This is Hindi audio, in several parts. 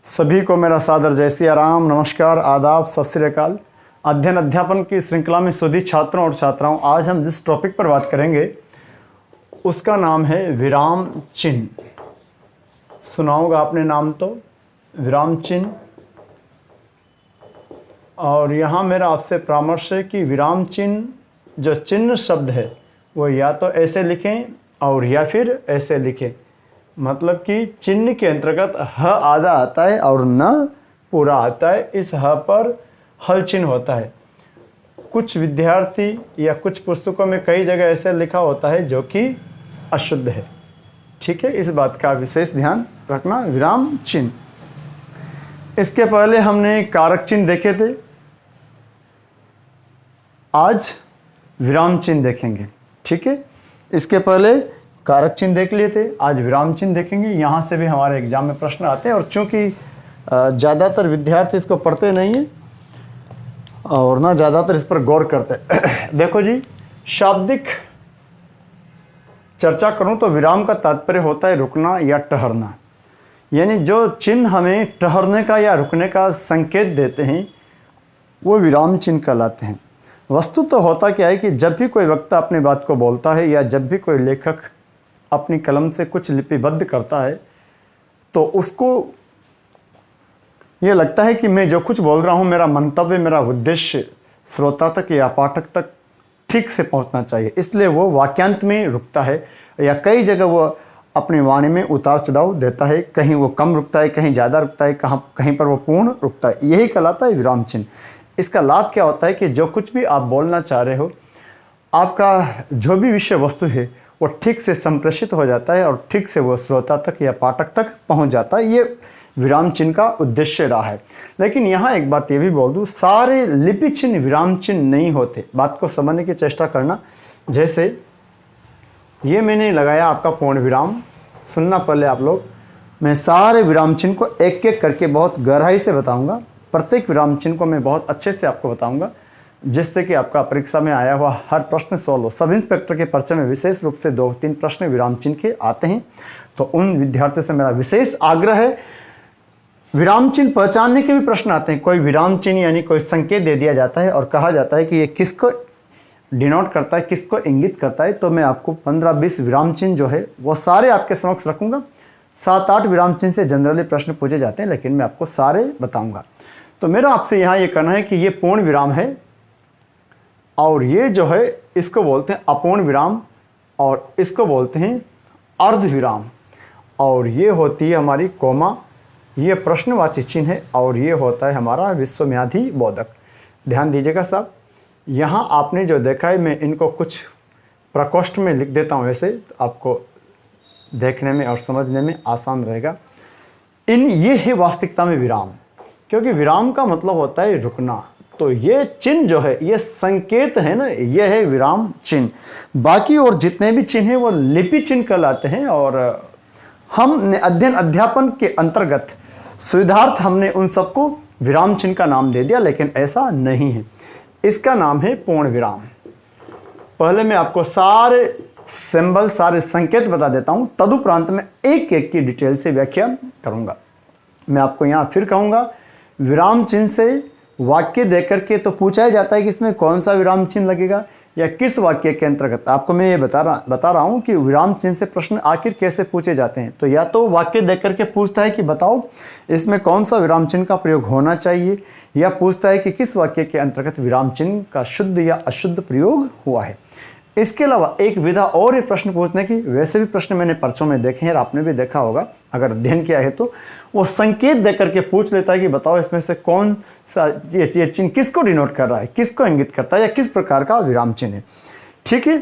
सभी को मेरा सादर जय सिया राम, नमस्कार, आदाब, सत श्री अकाल। अध्ययन अध्यापन की श्रृंखला में सभी छात्रों और छात्राओं, आज हम जिस टॉपिक पर बात करेंगे उसका नाम है विराम चिन्ह। सुना होगा आपने नाम तो, विराम चिन्ह। और यहाँ मेरा आपसे परामर्श है कि विराम चिन्ह जो चिन्ह शब्द है वो या तो ऐसे लिखें और या फिर ऐसे लिखें। मतलब कि चिन्ह के अंतर्गत ह आधा आता है और न पूरा आता है। इस ह पर हल चिन्ह होता है। कुछ विद्यार्थी या कुछ पुस्तकों में कई जगह ऐसे लिखा होता है जो कि अशुद्ध है। ठीक है, इस बात का विशेष ध्यान रखना। विराम चिन्ह। इसके पहले हमने कारक चिन्ह देखे थे, आज विराम चिन्ह देखेंगे। ठीक है, इसके पहले कारक चिन्ह देख लिए थे, आज विराम चिन्ह देखेंगे। यहाँ से भी हमारे एग्जाम में प्रश्न आते हैं और चूंकि ज़्यादातर विद्यार्थी इसको पढ़ते नहीं हैं और ना ज़्यादातर इस पर गौर करते। देखो जी, शाब्दिक चर्चा करूँ तो विराम का तात्पर्य होता है रुकना या ठहरना। यानी जो चिन्ह हमें ठहरने का या रुकने का संकेत देते हैं वो विराम चिन्ह कहलाते हैं। वस्तु तो होता क्या है कि जब भी कोई वक्ता अपनी बात को बोलता है या जब भी कोई लेखक अपनी कलम से कुछ लिपिबद्ध करता है तो उसको ये लगता है कि मैं जो कुछ बोल रहा हूँ, मेरा मंतव्य, मेरा उद्देश्य श्रोता तक या पाठक तक ठीक से पहुँचना चाहिए। इसलिए वो वाक्यांत में रुकता है या कई जगह वो अपनी वाणी में उतार चढ़ाव देता है। कहीं वो कम रुकता है, कहीं ज़्यादा रुकता है, कहीं पर वो पूर्ण रुकता है। यही कहलाता है विराम चिन्ह। इसका लाभ क्या होता है कि जो कुछ भी आप बोलना चाह रहे हो, आपका जो भी विषय वस्तु है वो ठीक से संप्रेषित हो जाता है और ठीक से वो श्रोता तक या पाठक तक पहुंच जाता है। ये विराम चिन्ह का उद्देश्य रहा है। लेकिन यहाँ एक बात ये भी बोल दूँ, सारे लिपि चिन्ह विराम चिन्ह नहीं होते। बात को समझने की चेष्टा करना। जैसे ये मैंने लगाया आपका पूर्ण विराम, सुनना पहले आप लोग। मैं सारे विराम चिन्ह को एक एक करके बहुत गहराई से बताऊँगा। प्रत्येक विराम चिन्ह को मैं बहुत अच्छे से आपको बताऊँगा, जिससे कि आपका परीक्षा में आया हुआ हर प्रश्न सॉल्व हो। सब इंस्पेक्टर के पर्चे में विशेष रूप से 2-3 प्रश्न विराम चिन्ह के आते हैं। तो उन विद्यार्थियों से मेरा विशेष आग्रह है, विराम चिन्ह पहचानने के भी प्रश्न आते हैं। कोई विराम चिन्ह यानी कोई संकेत दे दिया जाता है और कहा जाता है कि ये किसको डिनोट करता है, किसको इंगित करता है। तो मैं आपको 15-20 विराम चिन्ह जो है वो सारे आपके समक्ष रखूँगा। 7-8 विराम चिन्ह से जनरली प्रश्न पूछे जाते हैं, लेकिन मैं आपको सारे बताऊँगा। तो मेरा आपसे यहाँ ये कहना है कि ये पूर्ण विराम है और ये जो है इसको बोलते हैं अपूर्ण विराम और इसको बोलते हैं अर्ध विराम। और ये होती है हमारी कोमा, ये प्रश्नवाची चिन्ह है और ये होता है हमारा विश्वम्याधि बोधक। ध्यान दीजिएगा साहब, यहाँ आपने जो देखा है मैं इनको कुछ प्रकोष्ठ में लिख देता हूँ, ऐसे आपको देखने में और समझने में आसान रहेगा। ये है वास्तविकता में विराम, क्योंकि विराम का मतलब होता है रुकना। तो ये चिन्ह जो है, ये संकेत है ना, ये है विराम चिन्ह। बाकी और जितने भी चिन्ह हैं वो लिपि चिन्ह कहलाते हैं। और हमने अध्ययन अध्यापन के अंतर्गत सुविधार्थ हमने उन सबको विराम चिन्ह का नाम दे दिया, लेकिन ऐसा नहीं है। इसका नाम है पूर्ण विराम। पहले मैं आपको सारे सिंबल, सारे संकेत बता देता हूँ, तदुपरांत में एक एक की डिटेल से व्याख्या करूँगा। मैं आपको यहाँ फिर कहूँगा, विराम चिन्ह से वाक्य देख करके तो पूछा ही जाता है कि इसमें कौन सा विराम चिन्ह लगेगा या किस वाक्य के अंतर्गत। आपको मैं ये बता रहा हूँ कि विराम चिन्ह से प्रश्न आखिर कैसे पूछे जाते हैं। तो या तो वाक्य देख करके पूछता है कि बताओ इसमें कौन सा विराम चिन्ह का प्रयोग होना चाहिए, या पूछता है कि किस वाक्य के अंतर्गत विराम चिन्ह का शुद्ध या अशुद्ध प्रयोग हुआ है। इसके अलावा एक विधा और ये प्रश्न पूछने की, वैसे भी प्रश्न मैंने पर्चों में देखे हैं और आपने भी देखा होगा अगर अध्ययन किया है तो, वो संकेत दे करके पूछ लेता है कि बताओ इसमें से कौन सा ये चिन्ह किसको डिनोट कर रहा है, किसको इंगित करता है या किस प्रकार का विराम चिन्ह है। ठीक है,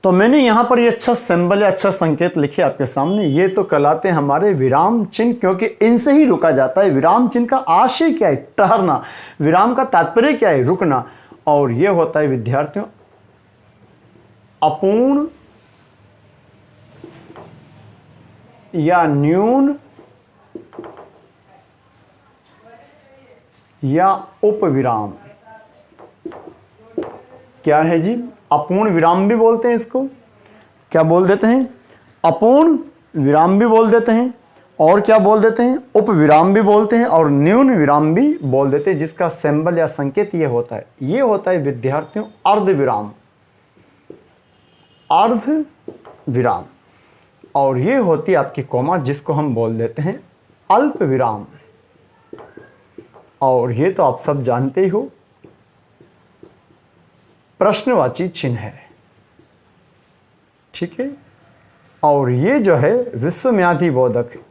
तो मैंने यहाँ पर ये अच्छा सिंबल या अच्छा संकेत लिखे आपके सामने। ये तो कहलाते हैं हमारे विराम चिन्ह, क्योंकि इनसे ही रुका जाता है। विराम चिन्ह का आशय क्या है? ठहरना। विराम का तात्पर्य क्या है? रुकना। और ये होता है विद्यार्थियों अपूर्ण या न्यून या उपविराम। क्या है जी? अपूर्ण विराम भी बोलते हैं इसको। क्या बोल देते हैं? अपूर्ण विराम भी बोल देते हैं और क्या बोल देते हैं, उपविराम भी बोलते हैं और न्यून विराम भी बोल देते हैं, जिसका सिंबल या संकेत ये होता है, ये होता है विद्यार्थियों अर्ध विराम, अर्ध विराम। और ये होती है आपकी कॉमा, जिसको हम बोल देते हैं अल्प विराम। और ये तो आप सब जानते ही हो, प्रश्नवाची चिन्ह है, ठीक है। और ये जो है विश्वम्याधि बोधक है।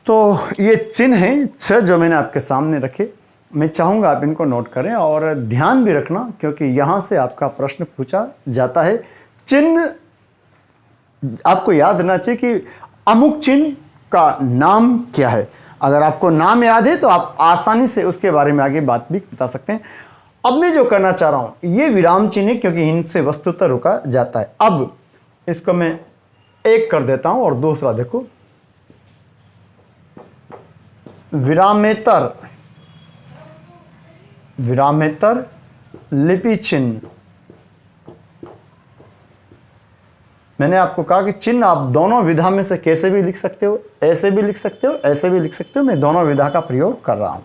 तो ये चिन्ह हैं 6 जो मैंने आपके सामने रखे। मैं चाहूँगा आप इनको नोट करें और ध्यान भी रखना, क्योंकि यहाँ से आपका प्रश्न पूछा जाता है। चिन्ह आपको याद रहना चाहिए कि अमुक चिन्ह का नाम क्या है। अगर आपको नाम याद है तो आप आसानी से उसके बारे में आगे बात भी बता सकते हैं। अब मैं जो करना चाह रहा हूँ, ये विराम चिन्ह है, क्योंकि इनसे वस्तुतः रुका जाता है। अब इसको मैं एक कर देता हूँ और दूसरा देखो, विरामेतर, विरामेतर लिपि चिन्ह। मैंने आपको कहा कि चिन्ह आप दोनों विधा में से कैसे भी लिख सकते हो, ऐसे भी लिख सकते हो, ऐसे भी लिख सकते हो। मैं दोनों विधा का प्रयोग कर रहा हूं।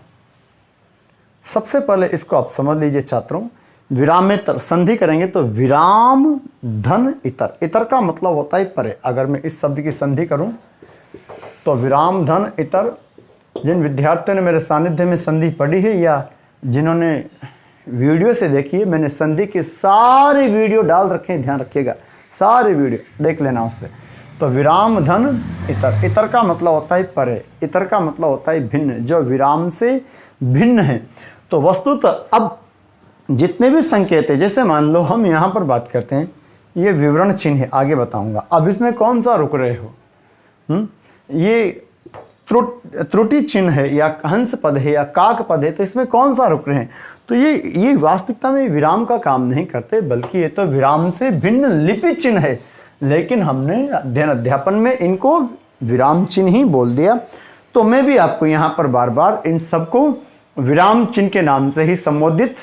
सबसे पहले इसको आप समझ लीजिए छात्रों, विरामेतर संधि करेंगे तो विराम धन इतर, इतर का मतलब होता है परे। अगर मैं इस शब्द की संधि करूं तो विराम धन इतर, जिन विद्यार्थियों ने मेरे सानिध्य में संधि पढ़ी है या जिन्होंने वीडियो से देखी है, मैंने संधि के सारे वीडियो डाल रखे हैं, ध्यान रखिएगा, सारे वीडियो देख लेना उससे। तो विराम धन इतर, इतर का मतलब होता है परे, इतर का मतलब होता है भिन्न, जो विराम से भिन्न है। तो वस्तुतः अब जितने भी संकेत है, जैसे मान लो हम यहाँ पर बात करते हैं, ये विवरण चिन्ह है, आगे बताऊंगा। अब इसमें कौन सा रुक रहे हो, ये त्रुटि चिन्ह है या हंस पद है या काक पद है, तो इसमें कौन सा रुक रहे हैं। तो ये वास्तविकता में विराम का काम नहीं करते, बल्कि ये तो विराम से भिन्न लिपि चिन्ह है, लेकिन हमने अध्ययन अध्यापन में इनको विराम चिन्ह ही बोल दिया। तो मैं भी आपको यहाँ पर बार बार इन सबको विराम चिन्ह के नाम से ही संबोधित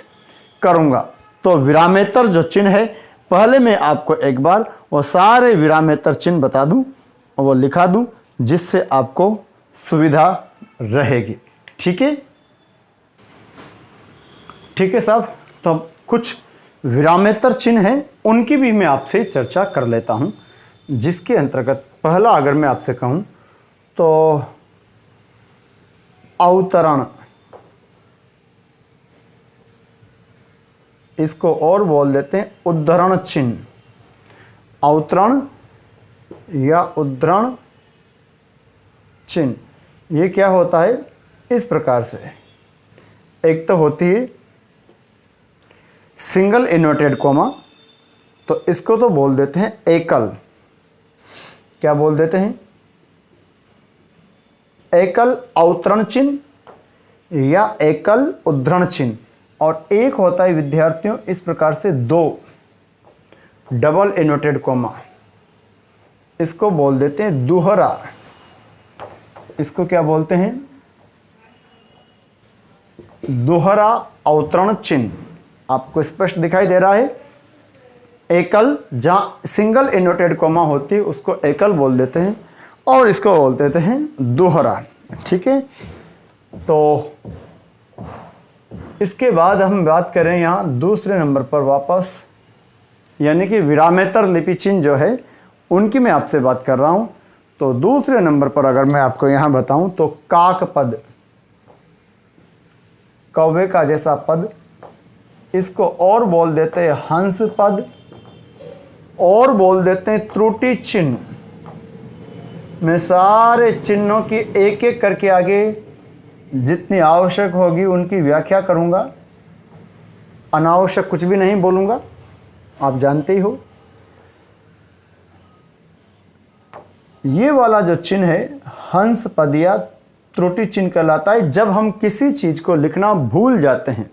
करूँगा। तो विरामेतर जो चिन्ह है, पहले मैं आपको एक बार वो सारे विरामेतर चिन्ह बता दूँ और वो लिखा दूँ, जिससे आपको सुविधा रहेगी। ठीक है, ठीक है साहब। तो अब कुछ विरामेतर चिन्ह हैं, उनकी भी मैं आपसे चर्चा कर लेता हूं, जिसके अंतर्गत पहला अगर मैं आपसे कहूं तो अवतरण, इसको और बोल देते हैं उद्धरण चिन्ह। अवतरण या उद्धरण चिन्ह, ये क्या होता है इस प्रकार से। एक तो होती है सिंगल इन्वर्टेड कोमा, तो इसको तो बोल देते हैं एकल, क्या बोल देते हैं, एकल अवतरण चिन्ह या एकल उद्धरण चिन्ह। और एक होता है विद्यार्थियों इस प्रकार से दो डबल इन्वर्टेड कोमा, इसको बोल देते हैं दोहरा। इसको क्या बोलते हैं, दोहरा अवतरण चिन्ह। आपको स्पष्ट दिखाई दे रहा है। एकल, जहां सिंगल इन्वर्टेड कोमा होती है उसको एकल बोल देते हैं, और इसको बोल देते हैं दोहरा। ठीक है, तो इसके बाद हम बात करें यहाँ दूसरे नंबर पर वापस, यानी कि विरामेतर लिपि चिन्ह जो है उनकी मैं आपसे बात कर रहा हूं। तो दूसरे नंबर पर अगर मैं आपको यहां बताऊं तो काक पद, कौवे का जैसा पद, इसको और बोल देते हैं हंस पद, और बोल देते हैं त्रुटि चिन्ह। मैं सारे चिन्हों की एक एक करके आगे जितनी आवश्यक होगी उनकी व्याख्या करूंगा, अनावश्यक कुछ भी नहीं बोलूंगा, आप जानते ही हो। ये वाला जो चिन्ह है हंस पद या त्रुटि चिन्ह कहलाता है, जब हम किसी चीज को लिखना भूल जाते हैं।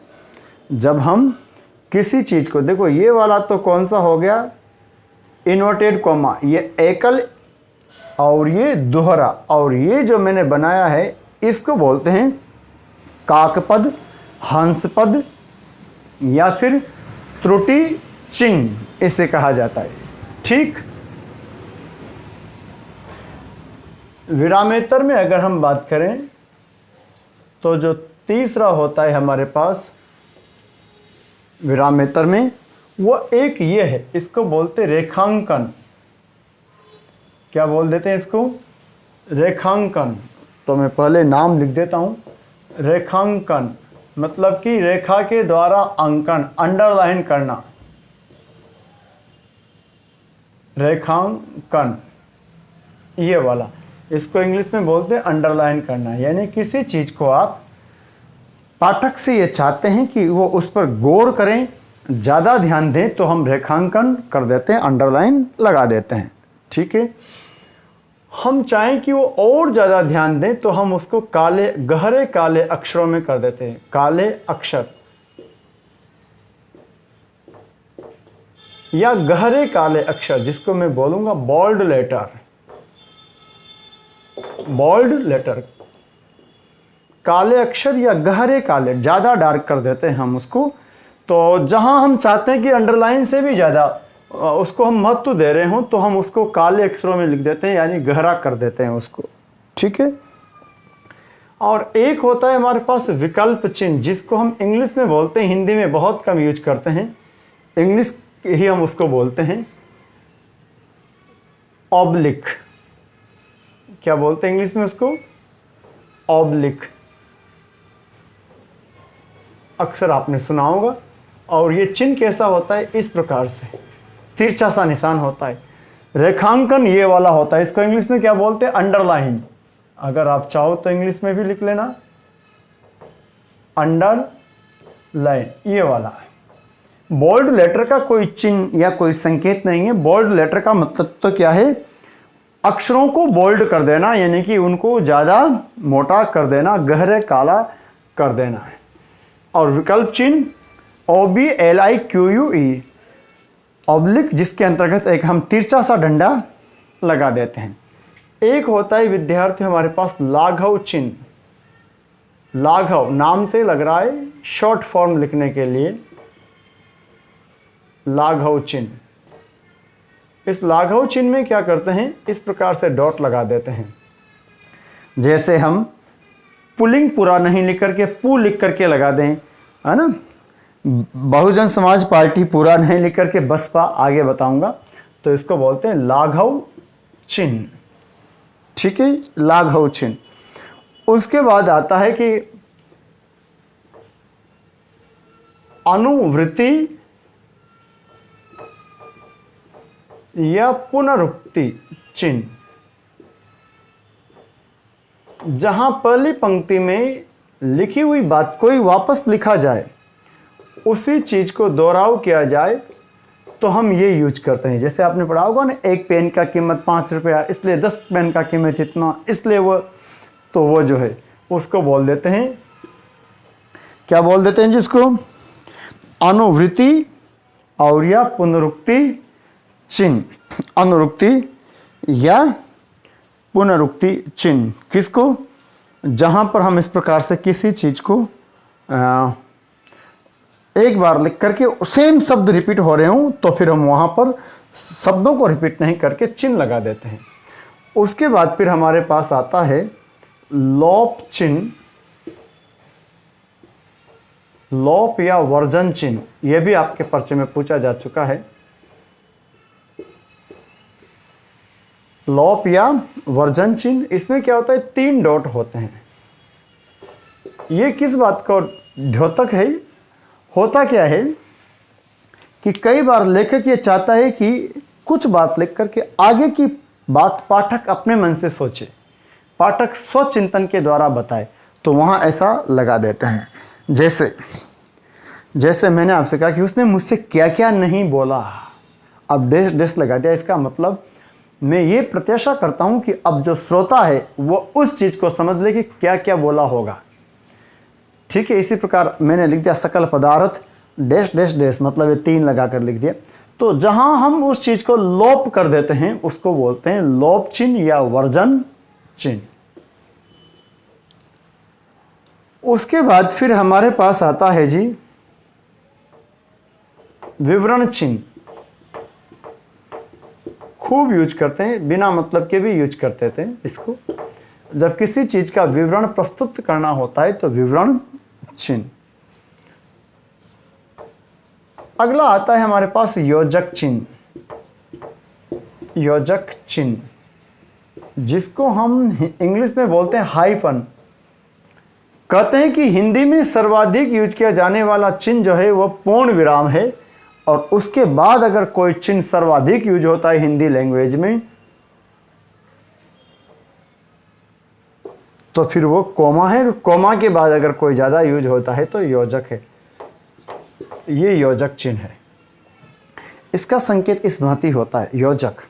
जब हम किसी चीज को, देखो ये वाला तो कौन सा हो गया, इन्वर्टेड कोमा, ये एकल और ये दोहरा, और ये जो मैंने बनाया है इसको बोलते हैं काक पद, हंस पद या फिर त्रुटि चिन्ह इसे कहा जाता है। ठीक, विरामेतर में अगर हम बात करें तो जो तीसरा होता है हमारे पास विरामेतर में, वो एक ये है, इसको बोलते रेखांकन। क्या बोल देते हैं इसको? रेखांकन। तो मैं पहले नाम लिख देता हूं, रेखांकन मतलब कि रेखा के द्वारा अंकन, अंडरलाइन करना। रेखांकन ये वाला, इसको इंग्लिश में बोलते हैं अंडरलाइन करना। यानी किसी चीज को आप पाठक से ये चाहते हैं कि वो उस पर गौर करें, ज़्यादा ध्यान दें, तो हम रेखांकन कर देते हैं, अंडरलाइन लगा देते हैं। ठीक है, हम चाहें कि वो और ज़्यादा ध्यान दें तो हम उसको काले, गहरे काले अक्षरों में कर देते हैं, काले अक्षर या गहरे काले अक्षर, जिसको मैं बोलूंगा बोल्ड लेटर। बोल्ड लेटर, काले अक्षर या गहरे काले, ज़्यादा डार्क कर देते हैं हम उसको। तो जहां हम चाहते हैं कि अंडरलाइन से भी ज़्यादा उसको हम महत्व दे रहे हों, तो हम उसको काले अक्षरों में लिख देते हैं, यानी गहरा कर देते हैं उसको। ठीक है, और एक होता है हमारे पास विकल्प चिन्ह, जिसको हम इंग्लिश में बोलते हैं, हिंदी में बहुत कम यूज करते हैं, इंग्लिश ही हम उसको बोलते हैं ऑब्लिक। क्या बोलते हैं इंग्लिश में उसको? ऑब्लिक। अक्सर आपने सुना होगा। और ये चिन्ह कैसा होता है? इस प्रकार से तिरछा सा निशान होता है। रेखांकन ये वाला होता है, इसको इंग्लिश में क्या बोलते हैं? अंडरलाइन। अगर आप चाहो तो इंग्लिश में भी लिख लेना, अंडरलाइन ये वाला। बोल्ड लेटर का कोई चिन्ह या कोई संकेत नहीं है। बोल्ड लेटर का मतलब तो क्या है? अक्षरों को बोल्ड कर देना, यानी कि उनको ज़्यादा मोटा कर देना, गहरे काला कर देना है। और विकल्प चिन्ह OBLIQUE, ऑब्लिक, जिसके अंतर्गत एक हम तिरछा सा डंडा लगा देते हैं। एक होता है विद्यार्थी हमारे पास लाघव चिन्ह। लाघव नाम से लग रहा है, शॉर्ट फॉर्म लिखने के लिए लाघव चिन्ह। इस लाघव चिन्ह में क्या करते हैं? इस प्रकार से डॉट लगा देते हैं। जैसे हम पुल्लिंग पूरा नहीं लिख करके पू लिख करके लगा दें, है ना। बहुजन समाज पार्टी पूरा नहीं लिख करके बसपा आगे बताऊंगा, तो इसको बोलते हैं लाघव चिन्ह। ठीक है, लाघव चिन्ह। उसके बाद आता है कि अनुवृत्ति या पुनरुक्ति चिन्ह। जहां पहली पंक्ति में लिखी हुई बात कोई वापस लिखा जाए, उसी चीज को दोहराव किया जाए, तो हम ये यूज करते हैं। जैसे आपने पढ़ा होगा ना, एक पेन का कीमत 5 रुपया, इसलिए 10 पेन का कीमत इतना, इसलिए वो जो है उसको बोल देते हैं, क्या बोल देते हैं जिसको? अनुवृत्ति और या पुनरुक्ति चिन्ह। अनुरुक्ति या पुनरुक्ति चिन्ह किसको? जहां पर हम इस प्रकार से किसी चीज को एक बार लिख करके सेम शब्द रिपीट हो रहे हों, तो फिर हम वहां पर शब्दों को रिपीट नहीं करके चिन्ह लगा देते हैं। उसके बाद फिर हमारे पास आता है लोप चिन्ह, लोप या वर्जन चिन्ह। यह भी आपके पर्चे में पूछा जा चुका है। लोप या वर्जन चिन्ह, इसमें क्या होता है? 3 डॉट होते हैं। ये किस बात को द्योतक है? होता क्या है कि कई बार लेखक ये चाहता है कि कुछ बात लिख करके आगे की बात पाठक अपने मन से सोचे, पाठक स्वचिंतन के द्वारा बताए, तो वहाँ ऐसा लगा देते हैं। जैसे मैंने आपसे कहा कि उसने मुझसे क्या क्या नहीं बोला, अब डैश डैश लगा दिया। इसका मतलब मैं ये प्रत्याशा करता हूँ कि अब जो श्रोता है वो उस चीज़ को समझ ले कि क्या क्या बोला होगा। ठीक है, इसी प्रकार मैंने लिख दिया सकल पदार्थ डैश डैश डैश, मतलब ये 3 लगा कर लिख दिया। तो जहां हम उस चीज को लोप कर देते हैं उसको बोलते हैं लोप चिन्ह या वर्जन चिन्ह। उसके बाद फिर हमारे पास आता है जी विवरण चिन्ह खूब यूज करते हैं, बिना मतलब के भी यूज करते थे इसको। जब किसी चीज का विवरण प्रस्तुत करना होता है तो विवरण चिन्ह। अगला आता है हमारे पास योजक चिन्ह। योजक चिन्ह जिसको हम इंग्लिश में बोलते हैं हाइफन। कहते हैं कि हिंदी में सर्वाधिक यूज किया जाने वाला चिन्ह जो है वह पूर्ण विराम है, और उसके बाद अगर कोई चिन्ह सर्वाधिक यूज होता है हिंदी लैंग्वेज में तो फिर वो कोमा है। कोमा के बाद अगर कोई ज़्यादा यूज होता है तो योजक है। ये योजक चिन्ह है। इसका संकेत इस भांति होता है योजक।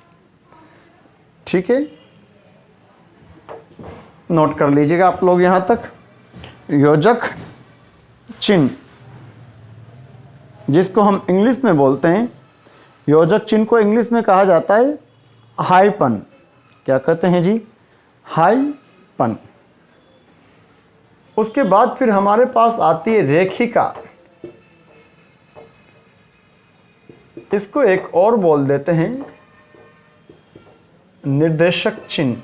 ठीक है, नोट कर लीजिएगा आप लोग यहां तक। योजक चिन्ह जिसको हम इंग्लिश में बोलते हैं, योजक चिन्ह को इंग्लिश में कहा जाता है हाइपन। क्या कहते हैं जी? हाइपन। उसके बाद फिर हमारे पास आती है रेखिका। इसको एक और बोल देते हैं निर्देशक चिन्ह।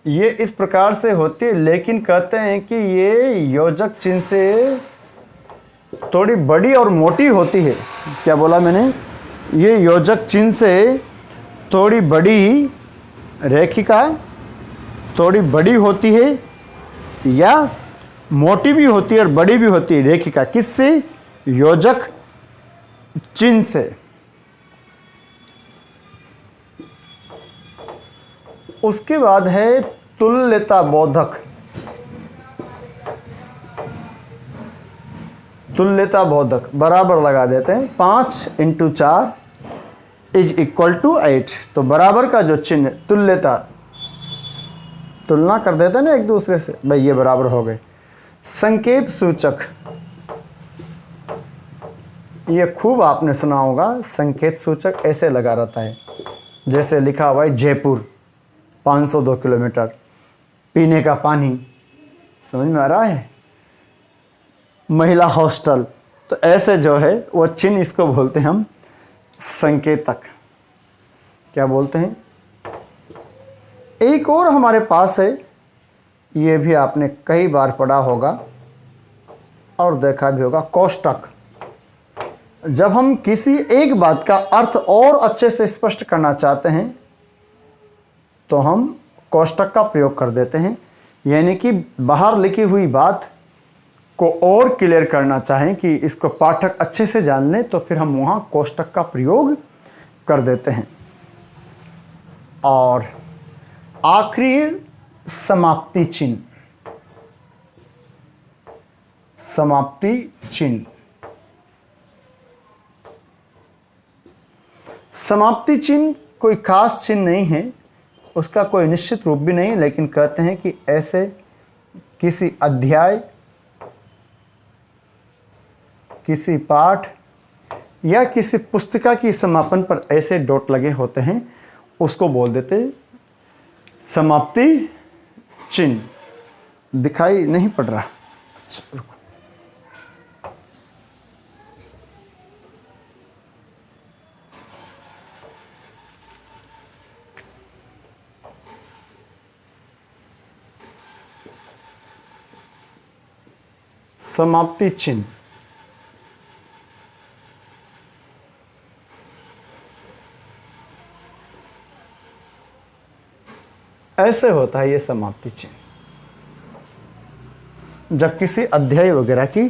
ये इस प्रकार से होती है, लेकिन कहते हैं कि ये योजक चिन्ह से थोड़ी बड़ी और मोटी होती है। क्या बोला मैंने? ये योजक चिन्ह से थोड़ी बड़ी, रेखिका थोड़ी बड़ी होती है या मोटी भी होती है और बड़ी भी होती है। रेखिका किससे? योजक चिन्ह से। उसके बाद है तुल्यता बोधक। तुल्यता बोधक बराबर लगा देते हैं। 5 × 4 = 8। तो बराबर का जो चिन्ह, तुल्यता, तुलना कर देते हैं ना एक दूसरे से, भाई ये बराबर हो गए। संकेत सूचक, ये खूब आपने सुना होगा। संकेत सूचक ऐसे लगा रहता है, जैसे लिखा हुआ है जयपुर 502 किलोमीटर, पीने का पानी, समझ में आ रहा है, महिला हॉस्टल। तो ऐसे जो है वो चिन्ह, इसको बोलते हैं हम संकेतक। क्या बोलते हैं? एक और हमारे पास है, ये भी आपने कई बार पढ़ा होगा और देखा भी होगा, कोष्टक। जब हम किसी एक बात का अर्थ और अच्छे से स्पष्ट करना चाहते हैं तो हम कोष्टक का प्रयोग कर देते हैं। यानी कि बाहर लिखी हुई बात को और क्लियर करना चाहें कि इसको पाठक अच्छे से जान लें, तो फिर हम वहाँ कोष्टक का प्रयोग कर देते हैं। और आखिरी समाप्ति चिन्ह। समाप्ति चिन्ह, समाप्ति चिन्ह कोई खास चिन्ह नहीं है, उसका कोई निश्चित रूप भी नहीं, लेकिन कहते हैं कि ऐसे किसी अध्याय, किसी पाठ या किसी पुस्तिका की समापन पर ऐसे डॉट लगे होते हैं, उसको बोल देते हैं समाप्ति चिन्ह। दिखाई नहीं पड़ रहा? अच्छा रुको। समाप्ति चिन्ह ऐसे होता है। ये समाप्ति चिन्ह जब किसी अध्याय वगैरह की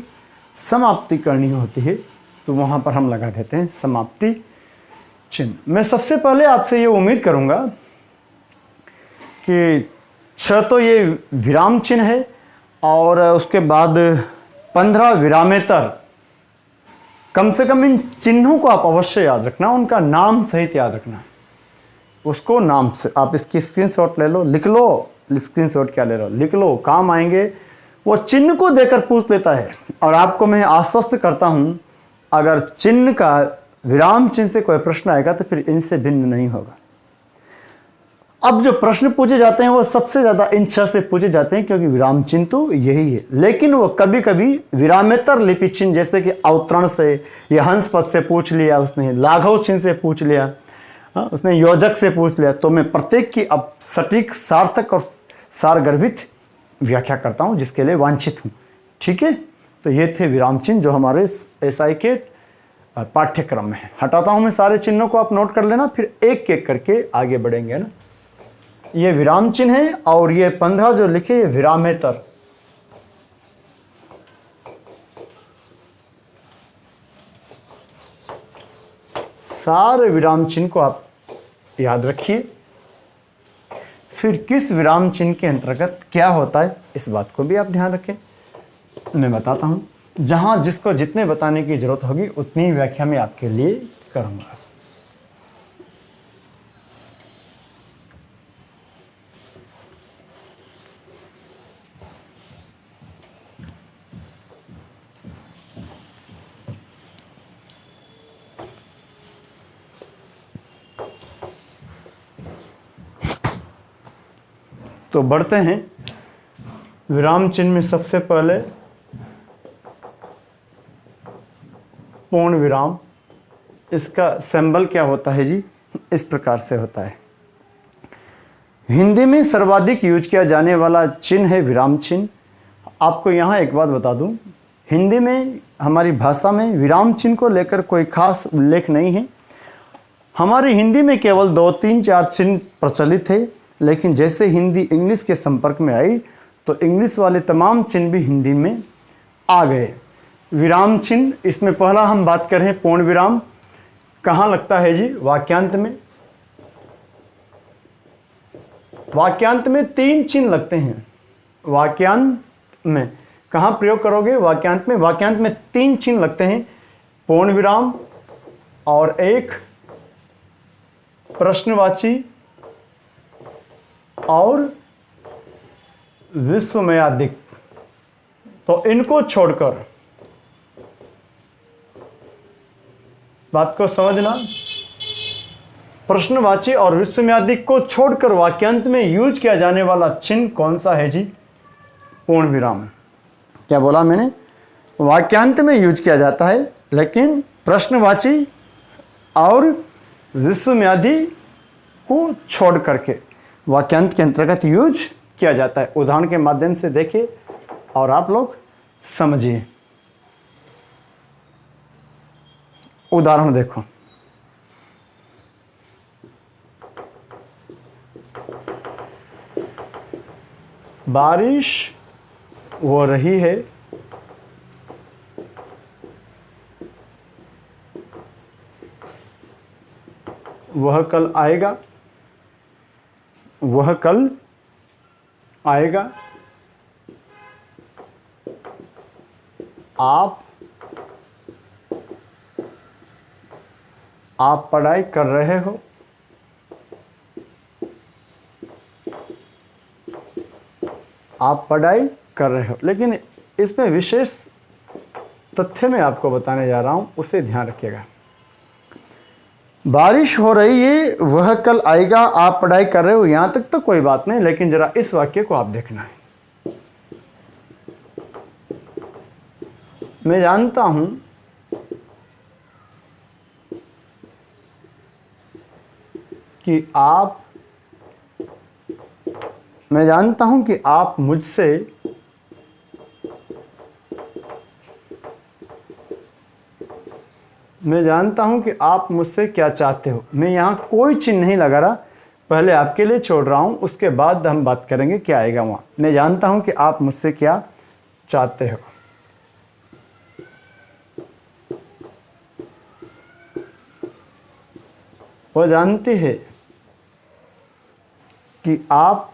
समाप्ति करनी होती है तो वहां पर हम लगा देते हैं समाप्ति चिन्ह। मैं सबसे पहले आपसे ये उम्मीद करूंगा कि 6 तो ये विराम चिन्ह है, और उसके बाद 15 विरामेतर। कम से कम इन चिन्हों को आप अवश्य याद रखना, उनका नाम सहित याद रखना। उसको नाम से आप इसकी स्क्रीनशॉट ले लो, लिख लो। स्क्रीनशॉट क्या ले लो, लिख लो, काम आएंगे। वो चिन्ह को देकर पूछ लेता है, और आपको मैं आश्वस्त करता हूँ अगर चिन्ह का, विराम चिन्ह से कोई प्रश्न आएगा तो फिर इनसे भिन्न नहीं होगा। अब जो प्रश्न पूछे जाते हैं वो सबसे ज़्यादा इन 6 से पूछे जाते हैं, क्योंकि विराम चिन्ह तो यही है। लेकिन वो कभी कभी विरामेतर लिपि चिन्ह, जैसे कि अवतरण से या हंस पद से पूछ लिया उसने, लाघव चिन्ह से पूछ लिया, उसने योजक से पूछ लिया, तो मैं प्रत्येक की अब सटीक, सार्थक और सारगर्भित व्याख्या करता हूँ, जिसके लिए वांछित हूँ। ठीक है, तो ये थे विराम चिन्ह जो हमारे एसआई के पाठ्यक्रम में है। हटाता हूँ मैं सारे चिन्हों को, आप नोट कर लेना, फिर एक एक करके आगे बढ़ेंगे ना। ये विराम चिन्ह है, और ये 15 जो लिखे ये विरामेतर। सारे विराम चिन्ह को आप याद रखिए। फिर किस विराम चिन्ह के अंतर्गत क्या होता है, इस बात को भी आप ध्यान रखें। मैं बताता हूं, जहां जिसको जितने बताने की जरूरत होगी उतनी व्याख्या मैं आपके लिए करूंगा। तो बढ़ते हैं विराम चिन्ह में। सबसे पहले पूर्ण विराम, इसका सिंबल क्या होता है जी, इस प्रकार से होता है। हिंदी में सर्वाधिक यूज किया जाने वाला चिन्ह है विराम चिन्ह। आपको यहाँ एक बात बता दूँ, हिंदी में, हमारी भाषा में विराम चिन्ह को लेकर कोई खास उल्लेख नहीं है। हमारी हिंदी में केवल 2, 3, 4 चिन्ह प्रचलित है, लेकिन जैसे हिंदी इंग्लिश के संपर्क में आई तो इंग्लिश वाले तमाम चिन्ह भी हिंदी में आ गए। विराम चिन्ह, इसमें पहला हम बात करें पूर्ण विराम, कहाँ लगता है जी, वाक्यांत में। वाक्यांत में 3 चिन्ह लगते हैं। वाक्यांत में कहाँ प्रयोग करोगे, वाक्यांत में। वाक्यांत में 3 चिन्ह लगते हैं, पूर्ण विराम और एक प्रश्नवाची और विस्मयादिक। तो इनको छोड़कर, बात को समझना, प्रश्नवाची और विस्मयादिक को छोड़कर वाक्यांत में यूज किया जाने वाला चिन्ह कौन सा है जी, पूर्ण विराम। क्या बोला मैंने, वाक्यांत में यूज किया जाता है, लेकिन प्रश्नवाची और विस्मयादि को छोड़ करके वाक्यांत के अंतर्गत यूज किया जाता है। उदाहरण के माध्यम से देखिए और आप लोग समझिए। उदाहरण देखो, बारिश हो रही है, वह कल आएगा, वह कल आएगा। आप पढ़ाई कर रहे हो, आप पढ़ाई कर रहे हो। लेकिन इसमें विशेष तथ्य मैं आपको बताने जा रहा हूं, उसे ध्यान रखिएगा। बारिश हो रही है, वह कल आएगा, आप पढ़ाई कर रहे हो, यहां तक तो कोई बात नहीं, लेकिन जरा इस वाक्य को आप देखना है। मैं जानता हूं कि आप, मैं जानता हूं कि आप मुझसे मैं जानता हूं कि आप मुझसे क्या चाहते हो। मैं यहां कोई चिन्ह नहीं लगा रहा, पहले आपके लिए छोड़ रहा हूं, उसके बाद हम बात करेंगे क्या आएगा वहां। मैं जानता हूं कि आप मुझसे क्या चाहते हो। वो जानती है कि आप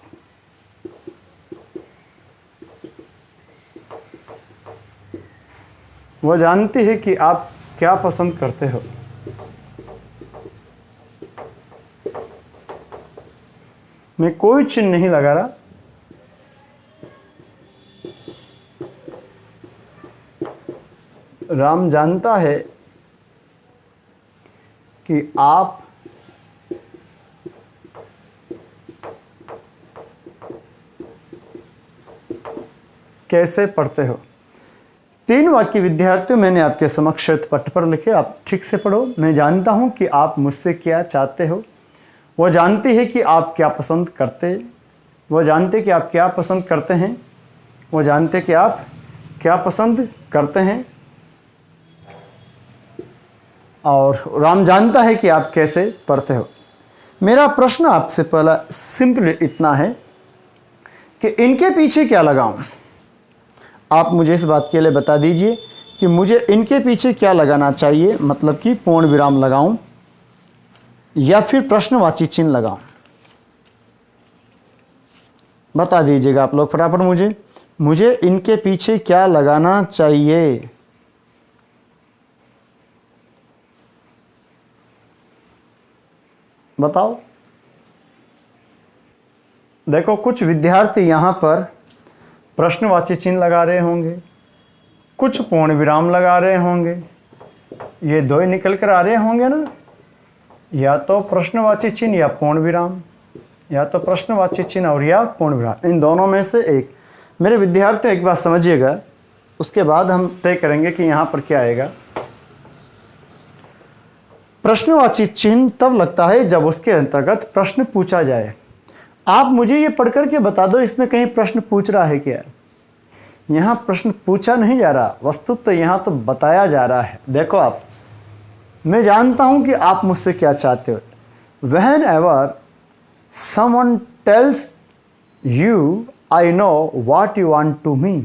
वो जानती है कि आप क्या पसंद करते हो। मैं कोई चिन्ह नहीं लगा रहा, राम जानता है कि आप कैसे पढ़ते हो। 3 वाक्य विद्यार्थियों मैंने आपके समक्ष पट पर लिखे, आप ठीक से पढ़ो। मैं जानता हूँ कि आप मुझसे क्या चाहते हो। वो जानती है कि आप क्या पसंद करते, वो जानते कि आप क्या पसंद करते हैं, वो जानते कि आप क्या पसंद करते हैं, और राम जानता है कि आप कैसे पढ़ते हो। मेरा प्रश्न आपसे पहला सिंपल इतना है कि इनके पीछे क्या लगाऊं। आप मुझे इस बात के लिए बता दीजिए कि मुझे इनके पीछे क्या लगाना चाहिए, मतलब कि पूर्ण विराम लगाऊं या फिर प्रश्नवाची चिन्ह लगाऊं। बता दीजिएगा आप लोग फटाफट मुझे इनके पीछे क्या लगाना चाहिए। बताओ। देखो, कुछ विद्यार्थी यहाँ पर प्रश्नवाची चिन्ह लगा रहे होंगे, कुछ पूर्ण विराम लगा रहे होंगे। ये 2 ही निकल कर आ रहे होंगे ना, या तो प्रश्नवाची चिन्ह या पूर्ण विराम, या तो प्रश्नवाची चिन्ह और या पूर्ण विराम, इन दोनों में से एक। मेरे विद्यार्थियों एक बात समझिएगा, उसके बाद हम तय करेंगे कि यहाँ पर क्या आएगा। प्रश्नवाची चिन्ह तब लगता है जब उसके अंतर्गत प्रश्न पूछा जाए। आप मुझे ये पढ़ करके बता दो, इसमें कहीं प्रश्न पूछ रहा है क्या। यहाँ प्रश्न पूछा नहीं जा रहा, वस्तुतः तो यहाँ तो बताया जा रहा है। देखो आप, मैं जानता हूँ कि आप मुझसे क्या चाहते हो। Whenever someone tells you, I know what you want to me,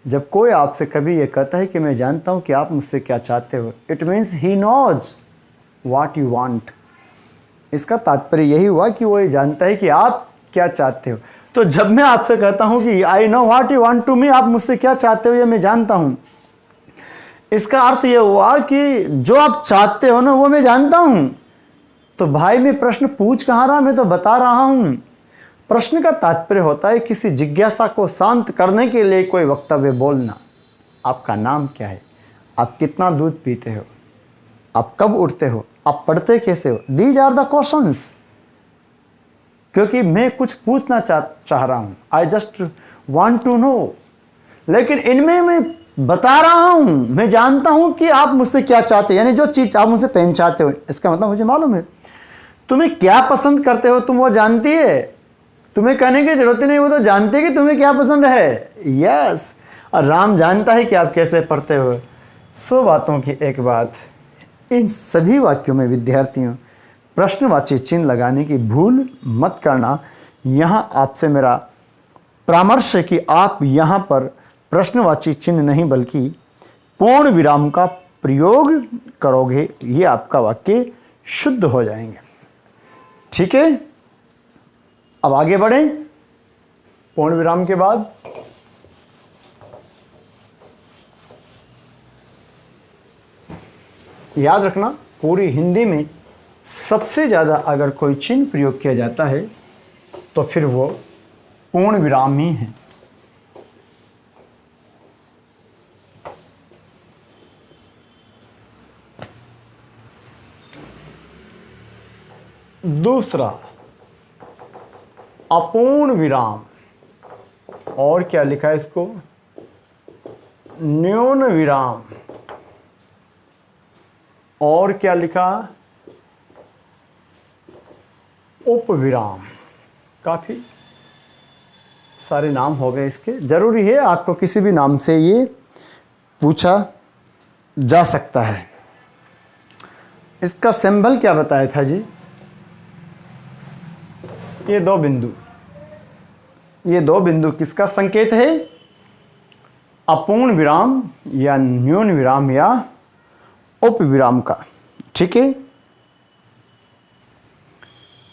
जब कोई आपसे कभी ये कहता है कि मैं जानता हूँ कि आप मुझसे क्या चाहते हो, it means he knows what you want। इसका तात्पर्य यही हुआ कि वो ये जानता है कि आप क्या चाहते हो। तो जब मैं आपसे कहता हूँ कि I know what you want to me, आप मुझसे क्या चाहते हो ये मैं जानता हूँ, इसका अर्थ ये हुआ कि जो आप चाहते हो ना वो मैं जानता हूँ। तो भाई मैं प्रश्न पूछ कहाँ रहा, मैं तो बता रहा हूँ। प्रश्न का तात्पर्य होता है किसी जिज्ञासा को शांत करने के लिए कोई वक्तव्य बोलना। आपका नाम क्या है, आप कितना दूध पीते हो, आप कब उठते हो, आप पढ़ते कैसे हो, दीज आर द क्वेश्चंस। क्योंकि मैं कुछ पूछना चाह रहा हूं, I just want to know. लेकिन इनमें मैं बता रहा हूं, मैं जानता हूं कि आप मुझसे क्या चाहते हो, यानी जो चीज आप मुझसे पहन चाहते हो, इसका मतलब मुझे मालूम है। तुम्हें क्या पसंद करते हो तुम वो जानती है, तुम्हें कहने की जरूरत ही नहीं, वो तो जानती है कि तुम्हें क्या पसंद है। यस, और राम जानता है कि आप कैसे पढ़ते हो। 100 बातों की एक बात, इन सभी वाक्यों में विद्यार्थियों प्रश्नवाची चिन्ह लगाने की भूल मत करना। यहाँ आपसे मेरा परामर्श है कि आप यहाँ पर प्रश्नवाची चिन्ह नहीं बल्कि पूर्ण विराम का प्रयोग करोगे, ये आपका वाक्य शुद्ध हो जाएंगे। ठीक है, अब आगे बढ़ें। पूर्ण विराम के बाद याद रखना, पूरी हिंदी में सबसे ज़्यादा अगर कोई चिन्ह प्रयोग किया जाता है तो फिर वो पूर्ण विराम ही है। दूसरा, अपूर्ण विराम, और क्या लिखा है इसको, न्यून विराम, और क्या लिखा, उपविराम। काफी सारे नाम हो गए इसके। जरूरी है आपको किसी भी नाम से ये पूछा जा सकता है। इसका सिंबल क्या बताया था जी, ये 2 बिंदु, ये 2 बिंदु किसका संकेत है, अपूर्ण विराम या न्यून विराम या उपविराम का। ठीक है,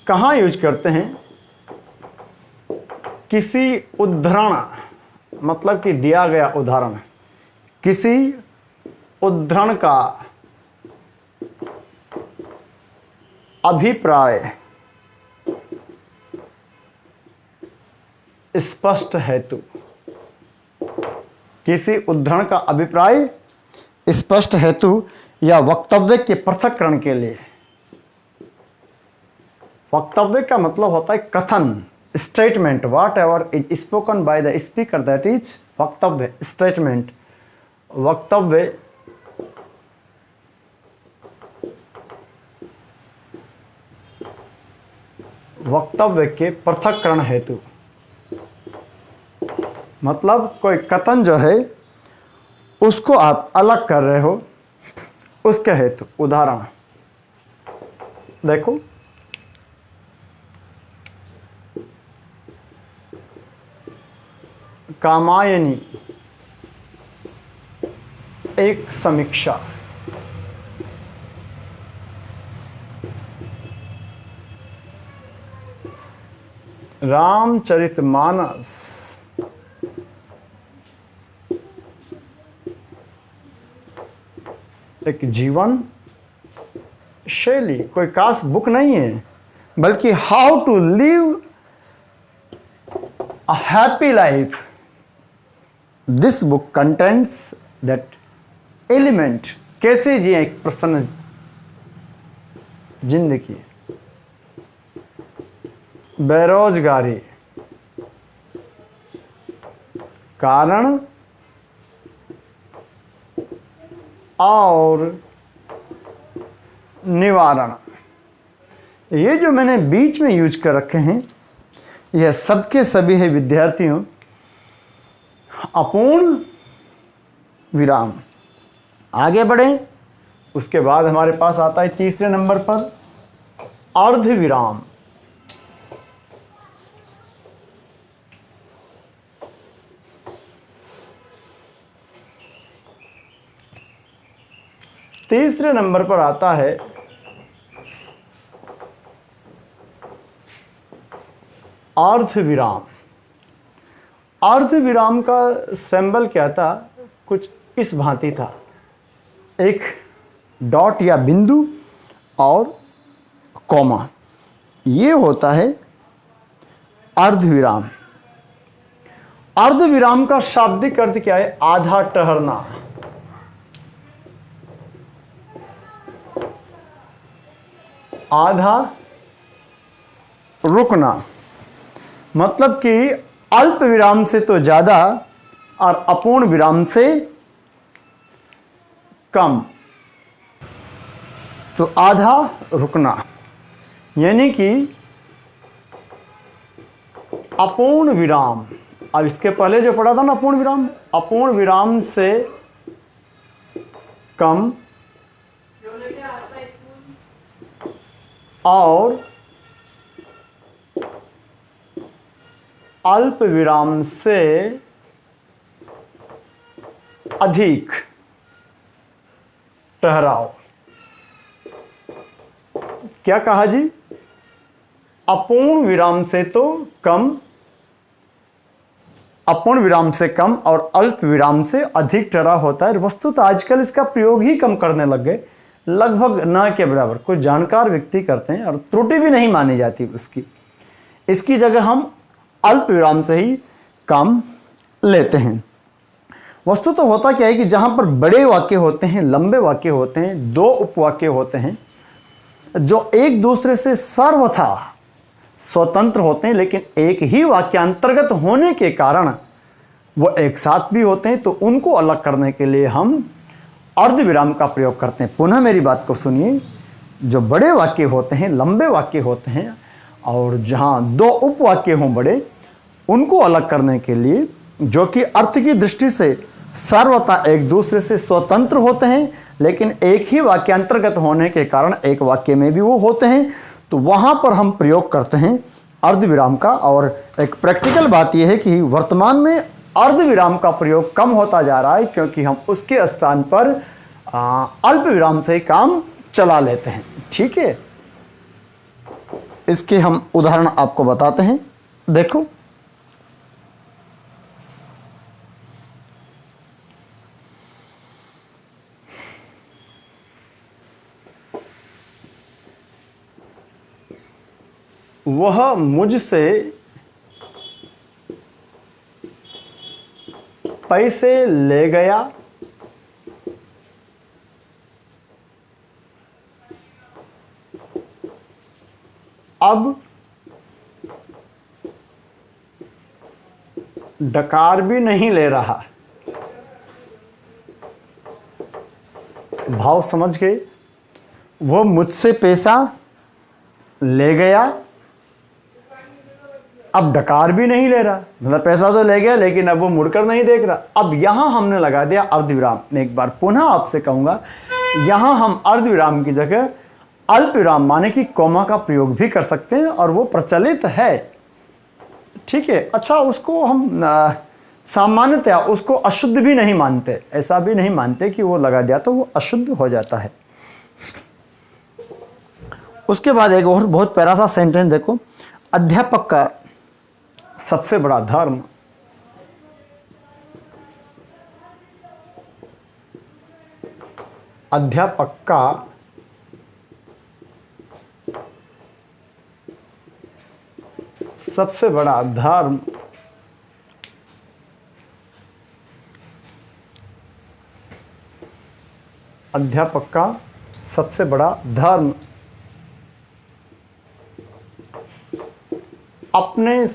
कहाँ यूज करते हैं, किसी उद्धरण, मतलब कि दिया गया उदाहरण, किसी उद्धरण का अभिप्राय स्पष्ट हेतु, किसी उद्धरण का अभिप्राय स्पष्ट हेतु या वक्तव्य के पृथक्करण के लिए। वक्तव्य का मतलब होता है कथन, statement, whatever is spoken by the speaker, that is वक्तव्य, statement, वक्तव्य वक्तव्य के पृथक्करण हेतु, मतलब कोई कथन जो है उसको आप अलग कर रहे हो, उसके हेतु। उदाहरण देखो, कामायनी एक समीक्षा, रामचरितमानस एक जीवन शैली, कोई खास बुक नहीं है, बल्कि how to live a happy life. This book contents that element, कैसे जिए एक प्रसन्न जिंदगी। बेरोजगारी कारण और निवारण, ये जो मैंने बीच में यूज कर रखे हैं यह सबके सभी है विद्यार्थियों अपूर्ण विराम। आगे बढ़ें, उसके बाद हमारे पास आता है तीसरे नंबर पर अर्ध विराम। तीसरे नंबर पर आता है अर्ध विराम। अर्ध विराम का सिंबल क्या था? कुछ इस भांति था, एक डॉट या बिंदु और कॉमा, ये होता है अर्ध विराम। अर्ध विराम का शाब्दिक अर्थ क्या है? आधा ठहरना। आधा रुकना, मतलब कि अल्प विराम से तो ज़्यादा और अपूर्ण विराम से कम, तो आधा रुकना। यानी कि अपूर्ण विराम, अब इसके पहले जो पढ़ा था ना अपूर्ण विराम, अपूर्ण विराम से कम और अल्प विराम से अधिक ठहराव। क्या कहा जी? अपूर्ण विराम से तो कम, अपूर्ण विराम से कम और अल्प विराम से अधिक ठहराव होता है। वस्तुतः आजकल इसका प्रयोग ही कम करने लग गए, लगभग न के बराबर। कोई जानकार व्यक्ति करते हैं और त्रुटि भी नहीं मानी जाती उसकी। इसकी जगह हम अल्प विराम से ही काम लेते हैं। वस्तु तो होता क्या है कि जहां पर बड़े वाक्य होते हैं, लंबे वाक्य होते हैं, दो उपवाक्य होते हैं जो एक दूसरे से सर्वथा स्वतंत्र होते हैं, लेकिन एक ही वाक्यांतर्गत होने के कारण वो एक साथ भी होते हैं, तो उनको अलग करने के लिए हम अर्ध विराम का प्रयोग करते हैं। पुनः मेरी बात को सुनिए, जो बड़े वाक्य होते हैं, लंबे वाक्य होते हैं और जहां दो उपवाक्य हों बड़े, उनको अलग करने के लिए, जो कि अर्थ की दृष्टि से सर्वथा एक दूसरे से स्वतंत्र होते हैं, लेकिन एक ही वाक्यांतर्गत होने के कारण एक वाक्य में भी वो होते हैं, तो वहां पर हम प्रयोग करते हैं अर्ध विराम का। और एक प्रैक्टिकल बात यह है कि वर्तमान में अर्ध विराम का प्रयोग कम होता जा रहा है, क्योंकि हम उसके स्थान पर अल्प विराम से काम चला लेते हैं। ठीक है, इसके हम उदाहरण आपको बताते हैं। देखो, वह मुझसे पैसे ले गया, अब डकार भी नहीं ले रहा। भाव समझ गए? वो मुझसे पैसा ले गया, अब डकार भी नहीं ले रहा, मतलब पैसा तो ले गया लेकिन अब वो मुड़कर नहीं देख रहा। अब यहां हमने लगा दिया अर्धविराम। मैं एक बार पुनः आपसे कहूंगा, यहां हम अर्धविराम की जगह अल्पविराम माने कि कोमा का प्रयोग भी कर सकते हैं और वो प्रचलित है। ठीक है, अच्छा, उसको हम सामान्यतया उसको अशुद्ध भी नहीं मानते, ऐसा भी नहीं मानते कि वो लगा दिया तो वो अशुद्ध हो जाता है। उसके बाद एक और बहुत प्यारा सा सेंटेंस देखो, अध्यापक का सबसे बड़ा धर्म अध्यापक का सबसे बड़ा धर्म अध्यापक का सबसे बड़ा धर्म अपने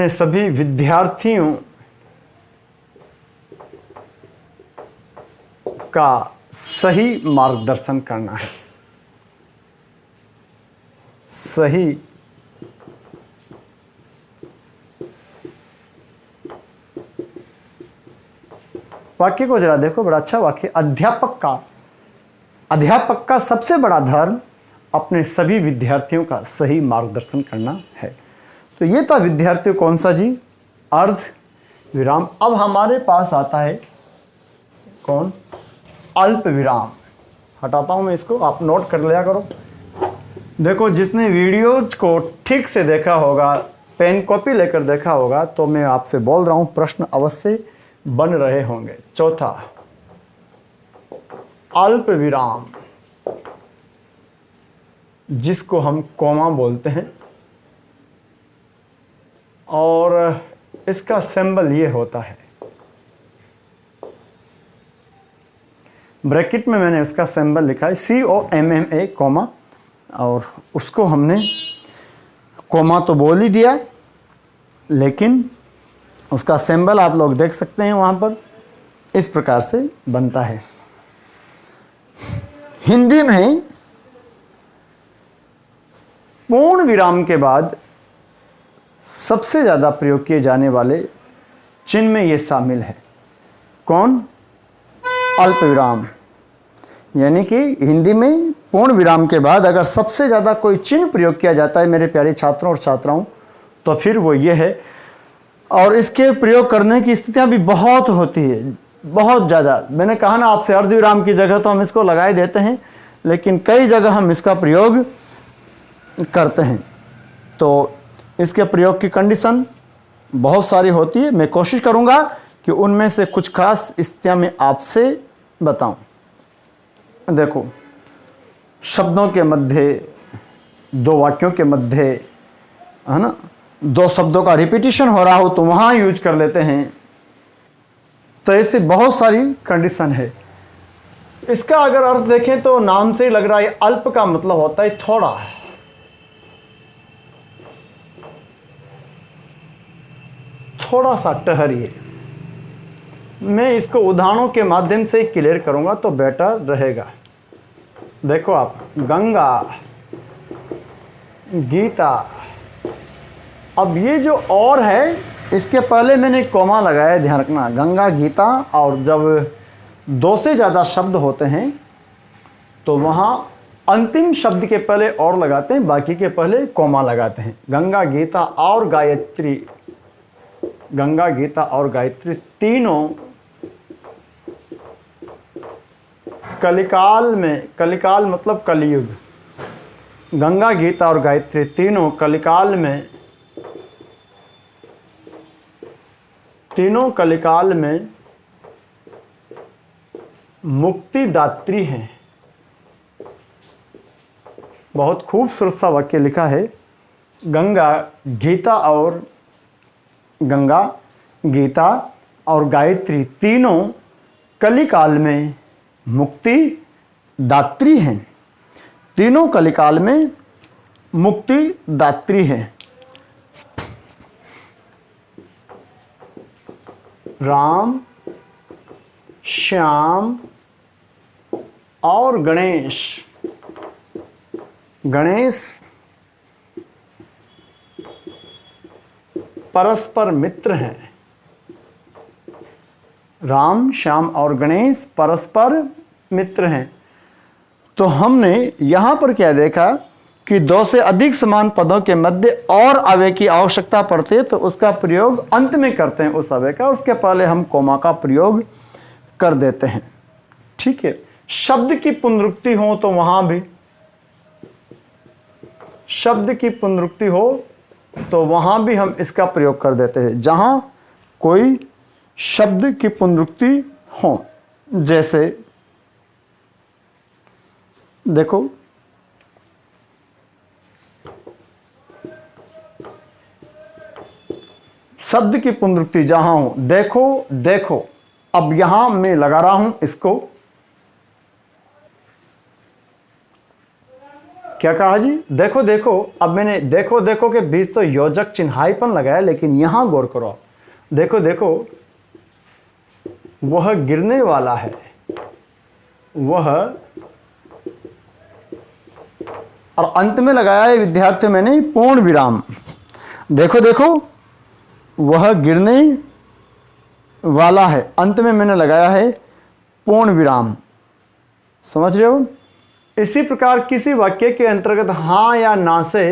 सभी विद्यार्थियों का सही मार्गदर्शन करना है। सही वाक्य को जरा देखो, बड़ा अच्छा वाक्य। अध्यापक का सबसे बड़ा धर्म अपने सभी विद्यार्थियों का सही मार्गदर्शन करना है। तो ये था विद्यार्थियों कौन सा जी? अर्ध विराम। अब हमारे पास आता है कौन? अल्प विराम। हटाता हूं मैं इसको, आप नोट कर लिया करो। देखो, जिसने वीडियोज को ठीक से देखा होगा, पेन कॉपी लेकर देखा होगा, तो मैं आपसे बोल रहा हूं प्रश्न अवश्य बन रहे होंगे। चौथा, अल्प विराम जिसको हम कोमा बोलते हैं, और इसका सिंबल ये होता है, ब्रैकेट में मैंने इसका सिंबल लिखा है COMMA कोमा, और उसको हमने कोमा तो बोल ही दिया, लेकिन उसका सिंबल आप लोग देख सकते हैं वहाँ पर, इस प्रकार से बनता है। हिंदी में पूर्ण विराम के बाद सबसे ज़्यादा प्रयोग किए जाने वाले चिन्ह में ये शामिल है। कौन? अल्प विराम। यानी कि हिंदी में पूर्ण विराम के बाद अगर सबसे ज़्यादा कोई चिन्ह प्रयोग किया जाता है मेरे प्यारे छात्रों और छात्राओं, तो फिर वो ये है। और इसके प्रयोग करने की स्थितियाँ भी बहुत होती है, बहुत ज़्यादा। मैंने कहा ना आपसे, अर्धविराम की जगह तो हम इसको लगाए देते हैं, लेकिन कई जगह हम इसका प्रयोग करते हैं। तो इसके प्रयोग की कंडीशन बहुत सारी होती है। मैं कोशिश करूंगा कि उनमें से कुछ खास स्थितियां मैं आपसे बताऊं। देखो, शब्दों के मध्य, दो वाक्यों के मध्य, है ना, दो शब्दों का रिपीटिशन हो रहा हो तो वहां यूज कर लेते हैं। तो ऐसे बहुत सारी कंडीशन है। इसका अगर अर्थ देखें तो नाम से ही लग रहा है, अल्प का मतलब होता है थोड़ा। थोड़ा सा ठहरिए। मैं इसको उदाहरणों के माध्यम से क्लियर करूंगा तो बेटर रहेगा। देखो आप, गंगा, गीता। अब ये जो और है, इसके पहले मैंने कोमा लगाया, ध्यान रखना। गंगा, गीता, और जब दो से ज़्यादा शब्द होते हैं तो वहाँ अंतिम शब्द के पहले और लगाते हैं, बाकी के पहले कोमा लगाते हैं। गंगा, गीता और गायत्री, गंगा, गीता और गायत्री तीनों कलिकाल में, कलिकाल मतलब कलयुग, गंगा, गीता और गायत्री तीनों कलिकाल में, तीनों कलिकाल में मुक्तिदात्री हैं। बहुत खूबसूरत सा वाक्य लिखा है, गंगा, गीता और गंगा, गीता और गायत्री तीनों कलिकाल में मुक्ति दात्री हैं। तीनों कलिकाल में मुक्ति दात्री हैं। राम, श्याम और गणेश। गणेश परस्पर मित्र हैं। राम, श्याम और गणेश परस्पर मित्र हैं। तो हमने यहाँ पर क्या देखा कि दो से अधिक समान पदों के मध्य और अव्यय की आवश्यकता पड़ती है तो उसका प्रयोग अंत में करते हैं उस अव्यय का, उसके पहले हम कोमा का प्रयोग कर देते हैं। ठीक है। शब्द की पुनरुक्ति हो तो वहां भी, शब्द की पुनरुक्ति हो तो वहां भी हम इसका प्रयोग कर देते हैं जहां कोई शब्द की पुनरुक्ति हो। जैसे देखो, शब्द की पुनरुक्ति जहां हो, देखो देखो। अब यहां मैं लगा रहा हूं इसको, क्या कहा जी? देखो देखो। अब मैंने देखो देखो के बीच तो योजक चिन्हाईपन लगाया, लेकिन यहां गौर करो। देखो देखो, वह गिरने वाला है, वह, और अंत में लगाया है विद्यार्थी मैंने पूर्ण विराम। देखो देखो, वह गिरने वाला है, अंत में मैंने लगाया है पूर्ण विराम। समझ रहे हो? इसी प्रकार किसी वाक्य के अंतर्गत हाँ या ना से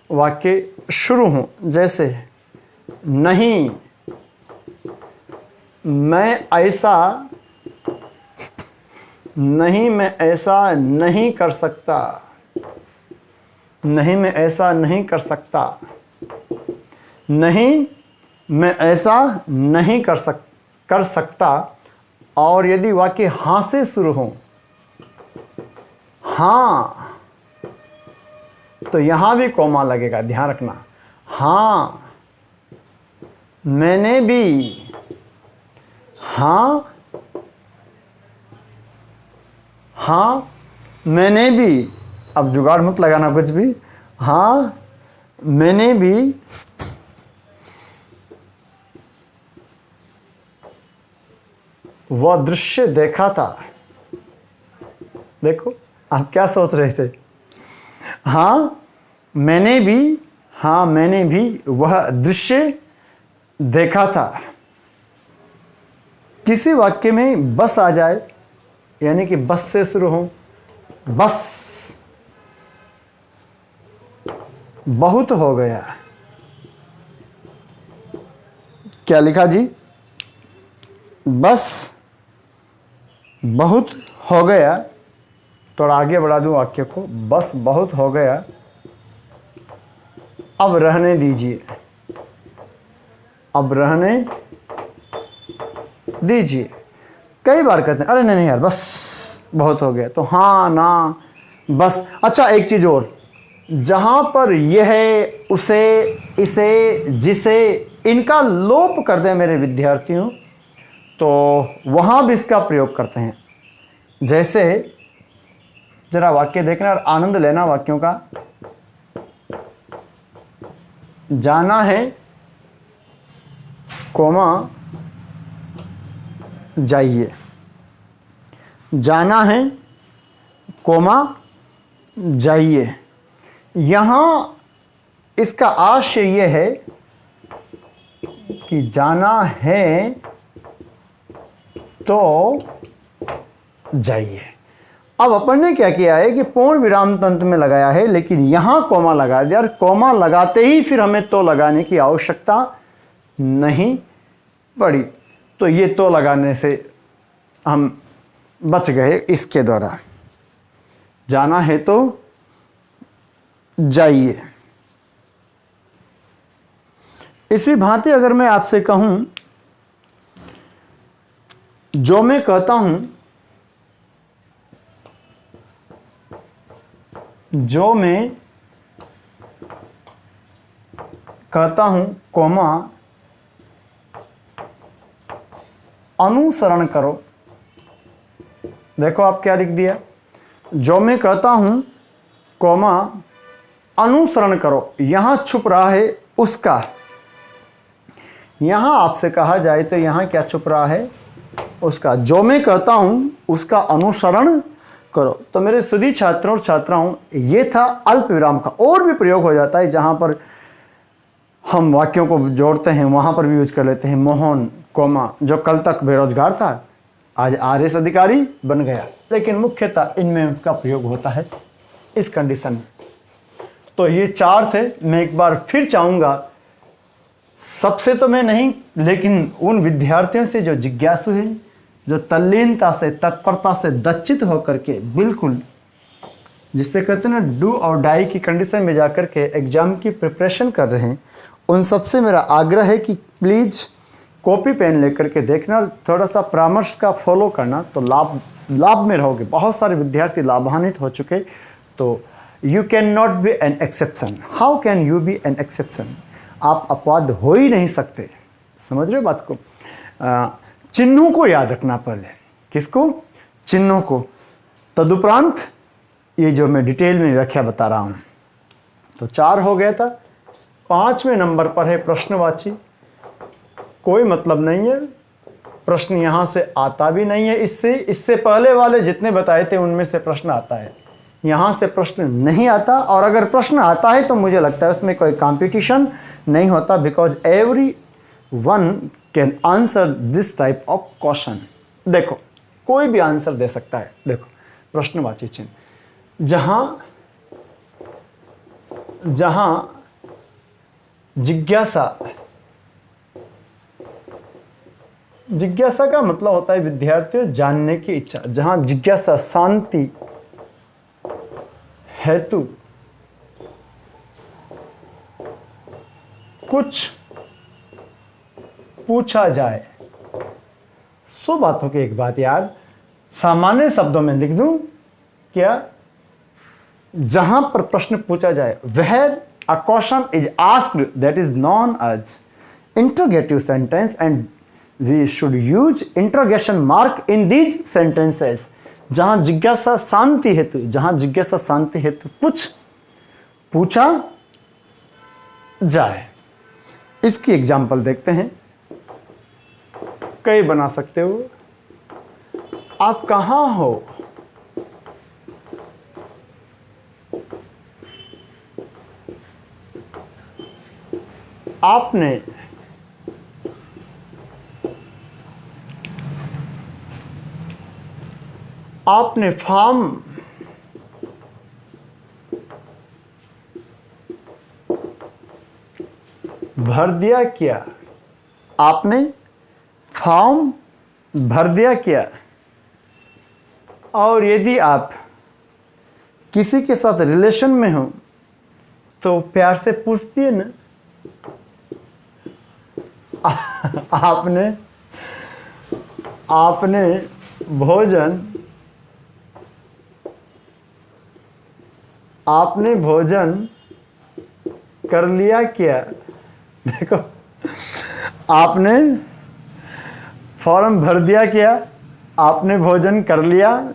वाक्य शुरू हो। जैसे नहीं, मैं ऐसा नहीं, मैं ऐसा नहीं कर सकता, नहीं मैं ऐसा नहीं कर सकता, नहीं मैं ऐसा नहीं कर सकता। और यदि वाक्य हाँ से शुरू हो, हाँ, तो यहां भी कोमा लगेगा, ध्यान रखना। हाँ मैंने भी, हाँ, हाँ मैंने भी। अब जुगाड़ मत लगाना कुछ भी। हाँ मैंने भी वह दृश्य देखा था। देखो आप क्या सोच रहे थे? हाँ मैंने भी, हाँ मैंने भी वह दृश्य देखा था। किसी वाक्य में बस आ जाए, यानी कि बस से शुरू हो, बस, बहुत हो गया। क्या लिखा जी? बस बहुत हो गया। थोड़ा आगे बढ़ा दूं वाक्य को, बस बहुत हो गया, अब रहने दीजिए, अब रहने दीजिए। कई बार कहते हैं अरे नहीं यार बस बहुत हो गया, तो हाँ ना बस। अच्छा एक चीज और, जहां पर यह, उसे, इसे, जिसे, इनका लोप कर दें मेरे विद्यार्थियों, तो वहां भी इसका प्रयोग करते हैं। जैसे जरा वाक्य देखना और आनंद लेना वाक्यों का। जाना है, कोमा, जाइए। जाना है, कोमा, जाइए। यहां इसका आशय यह है कि जाना है तो जाइए। अब अपन ने क्या किया है कि पूर्ण विराम तंत्र में लगाया है, लेकिन यहां कोमा लगा दिया, और कोमा लगाते ही फिर हमें तो लगाने की आवश्यकता नहीं पड़ी। तो ये तो लगाने से हम बच गए इसके द्वारा। जाना है तो जाइए। इसी भांति अगर मैं आपसे कहूं, जो मैं कहता हूं, जो मैं कहता हूं, कोमा, अनुसरण करो। देखो आप क्या लिख दिया, जो मैं कहता हूं कॉमा अनुसरण करो, यहां छुप रहा है उसका। यहां आपसे कहा जाए तो यहां क्या छुप रहा है, उसका। जो मैं कहता हूं उसका अनुसरण करो। तो मेरे सभी छात्रों और छात्राओं, ये था अल्प विराम का। और भी प्रयोग हो जाता है जहां पर हम वाक्यों को जोड़ते हैं, वहां पर भी यूज कर लेते हैं। मोहन कोमा, जो कल तक बेरोजगार था आज आरएस अधिकारी बन गया। लेकिन मुख्यतः इनमें उसका प्रयोग होता है इस कंडीशन में। तो ये 4 थे। मैं एक बार फिर चाहूंगा, सबसे तो मैं नहीं, लेकिन उन विद्यार्थियों से जो जिज्ञासु हैं, जो तल्लीनता से, तत्परता से दक्षित होकर के, बिल्कुल जिससे कहते हैं ना डू और डाई की कंडीशन में जाकर के एग्जाम की प्रिपरेशन कर रहे हैं, उन सबसे मेरा आग्रह है कि प्लीज़ कॉपी पेन लेकर के देखना, थोड़ा सा परामर्श का फॉलो करना, तो लाभ में रहोगे। बहुत सारे विद्यार्थी लाभान्वित हो चुके। तो you can not be an exception. How can you be an exception? आप अपवाद हो ही नहीं सकते। समझ रहे हो बात को? चिन्हों को याद रखना पहले। किसको? चिन्हों को। तदुपरांत ये जो मैं डिटेल में व्याख्या बता रहा हूं। तो 4 हो गया था। 5वें नंबर पर है प्रश्नवाची। कोई मतलब नहीं है, प्रश्न यहां से आता भी नहीं है। इससे पहले वाले जितने बताए थे उनमें से प्रश्न आता है, यहां से प्रश्न नहीं आता। और अगर प्रश्न आता है तो मुझे लगता है उसमें कोई कंपटीशन नहीं होता, because every one can answer this type of question. देखो कोई भी आंसर दे सकता है। देखो प्रश्नवाची चिन्ह, जहां जिज्ञासा का मतलब होता है विद्यार्थियों जानने की इच्छा। जहां जिज्ञासा शांति हेतु कुछ पूछा जाए। 100 बातों की एक बात यार, सामान्य शब्दों में लिख दूं क्या? जहां पर प्रश्न पूछा जाए, where a question is asked, that is known as interrogative sentence, and we should use interrogation mark in these sentences. जहां जिज्ञासा शांति हेतु कुछ पूछा जाए। इसकी एग्जाम्पल देखते हैं, कई बना सकते हो। आप कहां हो? आपने फॉर्म भर दिया क्या? आपने फॉर्म भर दिया क्या? और यदि आप किसी के साथ रिलेशन में हो तो प्यार से पूछती है ना, आपने भोजन कर लिया क्या? देखो, आपने फॉर्म भर दिया क्या? आपने भोजन कर लिया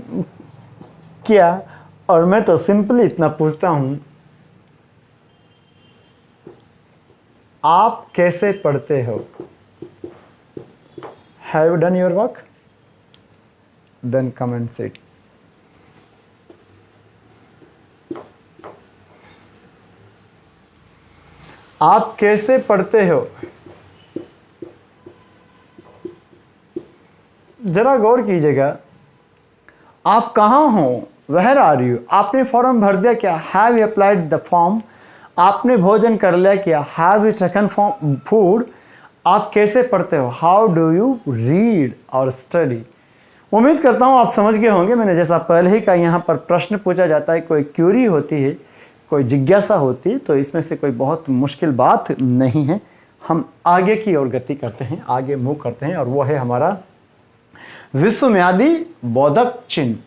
क्या? और मैं तो सिंपली इतना पूछता हूं, आप कैसे पढ़ते हो? Have you done your work? Then come and sit. आप कैसे पढ़ते हो? जरा गौर कीजिएगा। आप कहाँ हो? Where are you? आपने फॉर्म भर दिया क्या? Have you applied the form? आपने भोजन कर लिया क्या? Have you taken food? आप कैसे पढ़ते हो? How do you read or study? उम्मीद करता हूँ आप समझ गए होंगे। मैंने जैसा पहले ही कहा, यहाँ पर प्रश्न पूछा जाता है, कोई क्यूरी होती है, कोई जिज्ञासा होती है, तो इसमें से कोई बहुत मुश्किल बात नहीं है। हम आगे की ओर गति करते हैं, आगे मूव करते हैं, और वो है हमारा विश्वम्यादी बोधक चिन्ह।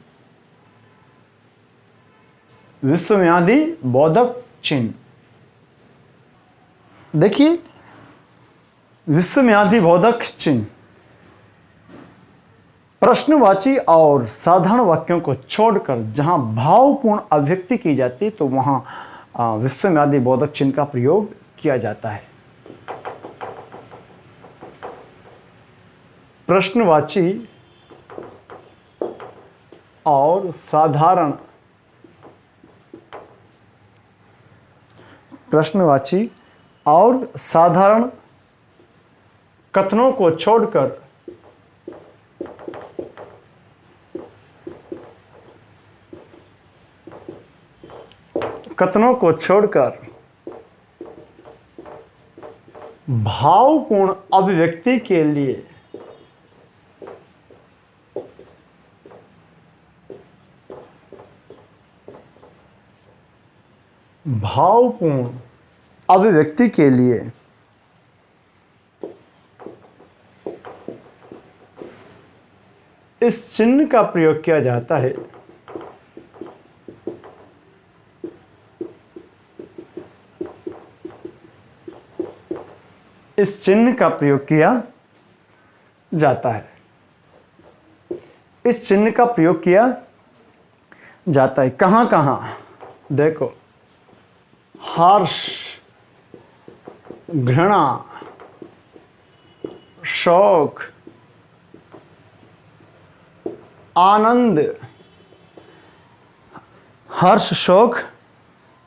विश्वम्यादी बोधक चिन्ह देखिए, विश्वम्यादी बोधक चिन्ह प्रश्नवाची और साधारण वाक्यों को छोड़कर जहां भावपूर्ण अभिव्यक्ति की जाती है तो वहां विस्मयादि बोधक चिन्ह का प्रयोग किया जाता है। प्रश्नवाची और साधारण प्रश्नवाची और साधारण कथनों को छोड़कर भावपूर्ण अभिव्यक्ति के लिए इस चिन्ह का प्रयोग किया जाता है। इस चिन्ह का प्रयोग किया जाता है। इस चिन्ह का प्रयोग किया जाता है कहां कहां? देखो, हर्ष, घृणा, शोक, आनंद। हर्ष, शोक,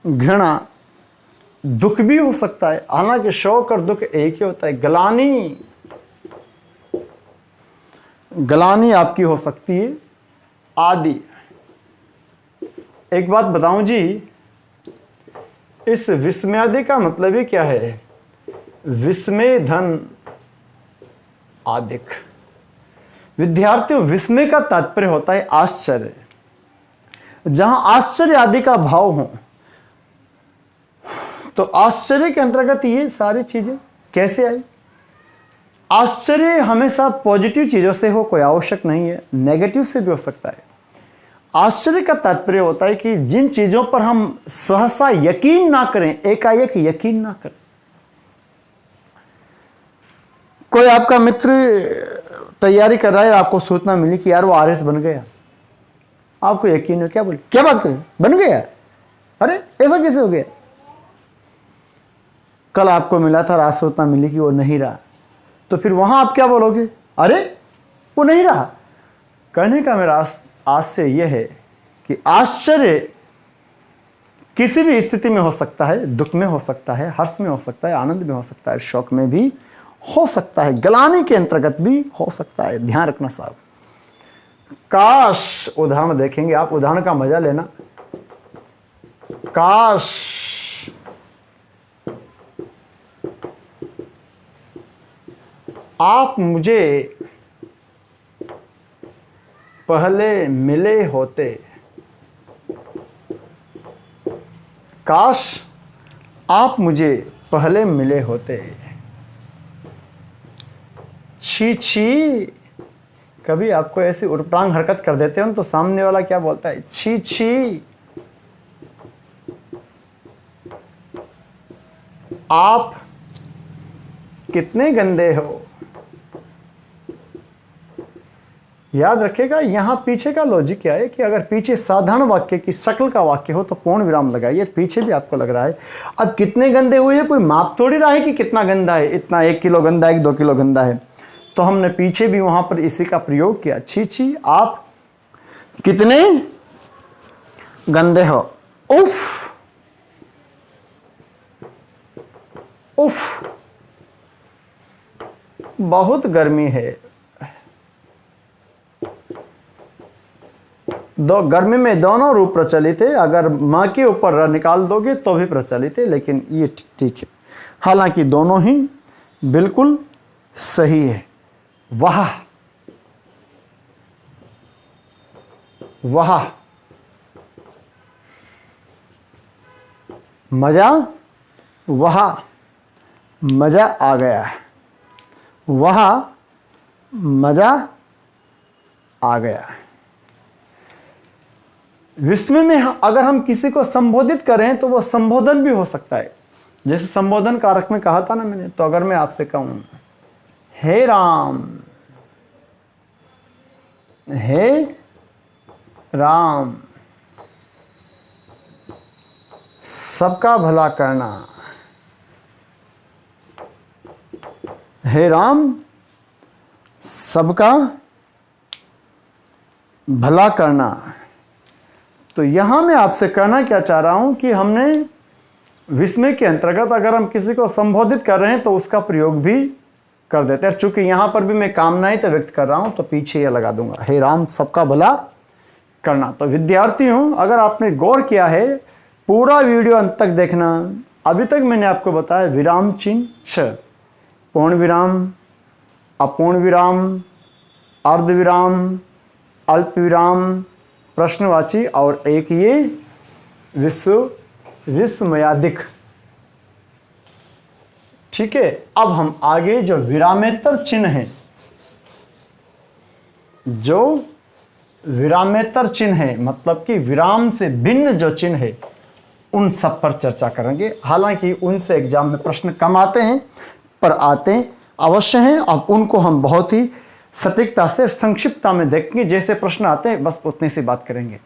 घृणा, दुख भी हो सकता है, हालांकि शोक और दुख एक ही होता है। गलानी आपकी हो सकती है आदि। एक बात बताऊं जी, इस विस्मयादि का मतलब ही क्या है? विस्मय धन आदिक। विद्यार्थियों, विस्मय का तात्पर्य होता है आश्चर्य। जहां आश्चर्य आदि का भाव हो तो आश्चर्य के अंतर्गत ये सारी चीजें कैसे आई? आश्चर्य हमेशा पॉजिटिव चीजों से हो, कोई आवश्यक नहीं है, नेगेटिव से भी हो सकता है। आश्चर्य का तात्पर्य होता है कि जिन चीजों पर हम सहसा यकीन ना करें, एकाएक यकीन ना करें। कोई आपका मित्र तैयारी कर रहा है, आपको सूचना मिली कि यार वो आरएस बन गया, आपको यकीन है, क्या बोले, क्या बात करें, बन गया? अरे ऐसा कैसे हो गया? कल आपको मिला था, आज सूचना मिली कि वो नहीं रहा, तो फिर वहां आप क्या बोलोगे? अरे वो नहीं रहा। कहने का मेरा आशय यह है कि आश्चर्य किसी भी स्थिति में हो सकता है, दुख में हो सकता है, हर्ष में हो सकता है, आनंद में हो सकता है, शोक में भी हो सकता है, गलाने के अंतर्गत भी हो सकता है। ध्यान रखना साहब। काश, उदाहरण देखेंगे आप, उदाहरण का मजा लेना। काश आप मुझे पहले मिले होते। काश आप मुझे पहले मिले होते। छी छी। कभी आपको ऐसी उटपटांग हरकत कर देते हो तो सामने वाला क्या बोलता है? छी छी। आप कितने गंदे हो। याद रखिएगा, यहां पीछे का लॉजिक क्या है कि अगर पीछे साधारण वाक्य की शक्ल का वाक्य हो तो पूर्ण विराम लगाइए। पीछे भी आपको लग रहा है अब कितने गंदे हुए हैं, कोई माप थोड़ी रहा है कि कितना गंदा है, इतना 1 किलो गंदा है कि 2 किलो गंदा है, तो हमने पीछे भी वहां पर इसी का प्रयोग किया। छी छी, आप कितने गंदे हो। उफ, उफ, बहुत गर्मी है। गर्मी में दोनों रूप प्रचलित है, अगर माँ के ऊपर र निकाल दोगे तो भी प्रचलित है, लेकिन ये ठीक है। हालांकि दोनों ही बिल्कुल सही है। वाह, वाह, मजा, वाह, मजा आ गया। वाह, मजा आ गया। विस्मय में अगर हम किसी को संबोधित करें तो वो संबोधन भी हो सकता है। जैसे संबोधन कारक में कहा था ना मैंने, तो अगर मैं आपसे कहूं हे राम, हे राम सबका भला करना, हे राम सबका भला करना। तो यहाँ मैं आपसे कहना क्या चाह रहा हूँ कि हमने विस्मय के अंतर्गत अगर हम किसी को संबोधित कर रहे हैं तो उसका प्रयोग भी कर देते हैं। चूंकि यहाँ पर भी मैं कामनाएं तो व्यक्त कर रहा हूँ तो पीछे ये लगा दूंगा, हे राम सबका भला करना। तो विद्यार्थियों, अगर आपने गौर किया है पूरा वीडियो अंत तक देखना। अभी तक मैंने आपको बताया विराम चिन्ह 6, पूर्ण विराम, अपूर्ण विराम, अर्ध विराम, अल्प विराम, प्रश्नवाची और एक ये विस्मयादिक। ठीक है, अब हम आगे जो विरामेतर चिन्ह है, जो विरामेतर चिन्ह है मतलब कि विराम से भिन्न जो चिन्ह है उन सब पर चर्चा करेंगे। हालांकि उनसे एग्जाम में प्रश्न कम आते हैं पर आते अवश्य हैं। अब उनको हम बहुत ही सटीकता से संक्षिप्तता में देखेंगे, जैसे प्रश्न आते हैं बस उतनी सी बात करेंगे।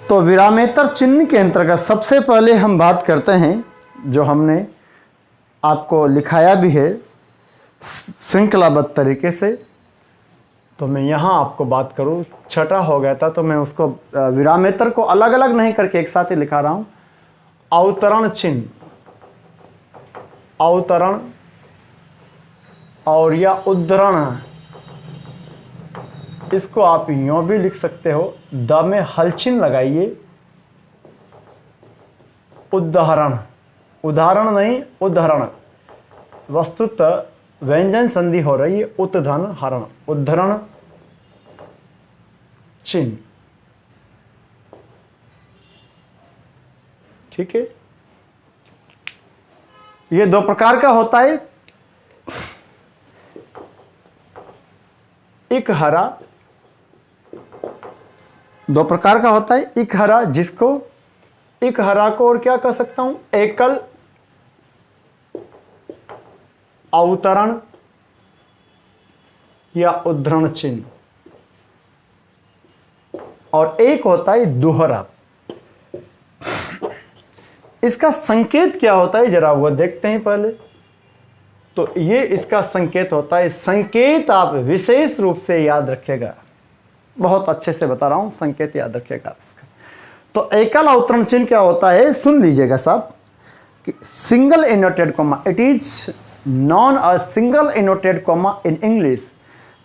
तो विरामेतर चिन्ह के अंतर्गत सबसे पहले हम बात करते हैं, जो हमने आपको लिखाया भी है श्रृंखलाबद्ध तरीके से। तो मैं यहाँ आपको बात करूँ, छठा हो गया था तो मैं उसको विरामेतर को अलग अलग नहीं करके एक साथ ही लिखा रहा हूँ। अवतरण चिन्ह, अवतरण और या उद्धरण, इसको आप यूं भी लिख सकते हो, द में हल चिन्ह लगाइए, उदाहरण, उदाहरण नहीं उदाहरण, वस्तुतः व्यंजन संधि हो रही है, उत्धन हरण, उद्धरण चिन्ह। ठीक है, ये दो प्रकार का होता है, एक हरा, दो प्रकार का होता है। एक हरा, जिसको एक हरा को और क्या कह सकता हूं, एकल अवतरण या उद्धरण चिन्ह, और एक होता है दोहरा। इसका संकेत क्या होता है जरा वो देखते हैं पहले। तो ये इसका संकेत होता है, संकेत आप विशेष रूप से याद रखिएगा, बहुत अच्छे से बता रहा हूं, संकेत याद रखिएगा इसका। तो एकल अवतरण चिन्ह क्या होता है, सुन लीजिएगा साहब, कि single inverted comma, it is known as single inverted comma in English,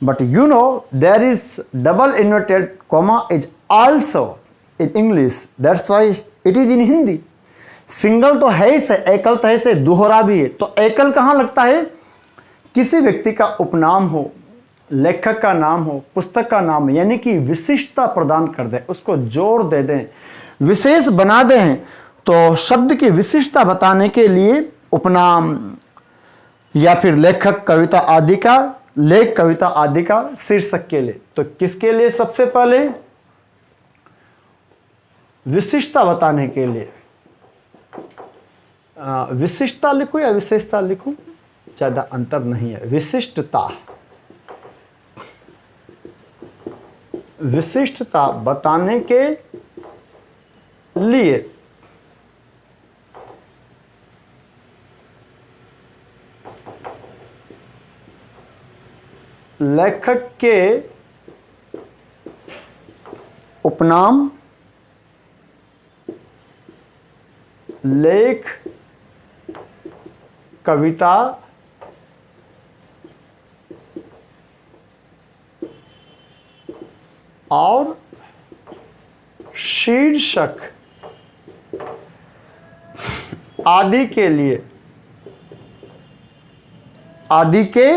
but you know there is double inverted comma is also in English, that's why it is in Hindi। Single तो है से, एकल तो है से, दोहरा भी है। तो एकल कहाँ लगता है, किसी व्यक्ति का उपनाम हो, लेखक का नाम हो, पुस्तक का नाम, यानी कि विशिष्टता प्रदान कर दे, उसको जोर दे दें, विशेष बना दें। तो शब्द की विशिष्टता बताने के लिए उपनाम या फिर लेखक, कविता आदि का, लेख, कविता आदि का शीर्षक के लिए। तो किसके लिए, सबसे पहले विशिष्टता बताने के लिए। विशिष्टता लिखूं या विशेषता लिखूं, ज्यादा अंतर नहीं है। विशिष्टता, विशिष्टता बताने के लिए लेखक के उपनाम, लेख, कविता और शीर्षक आदि के लिए, आदि के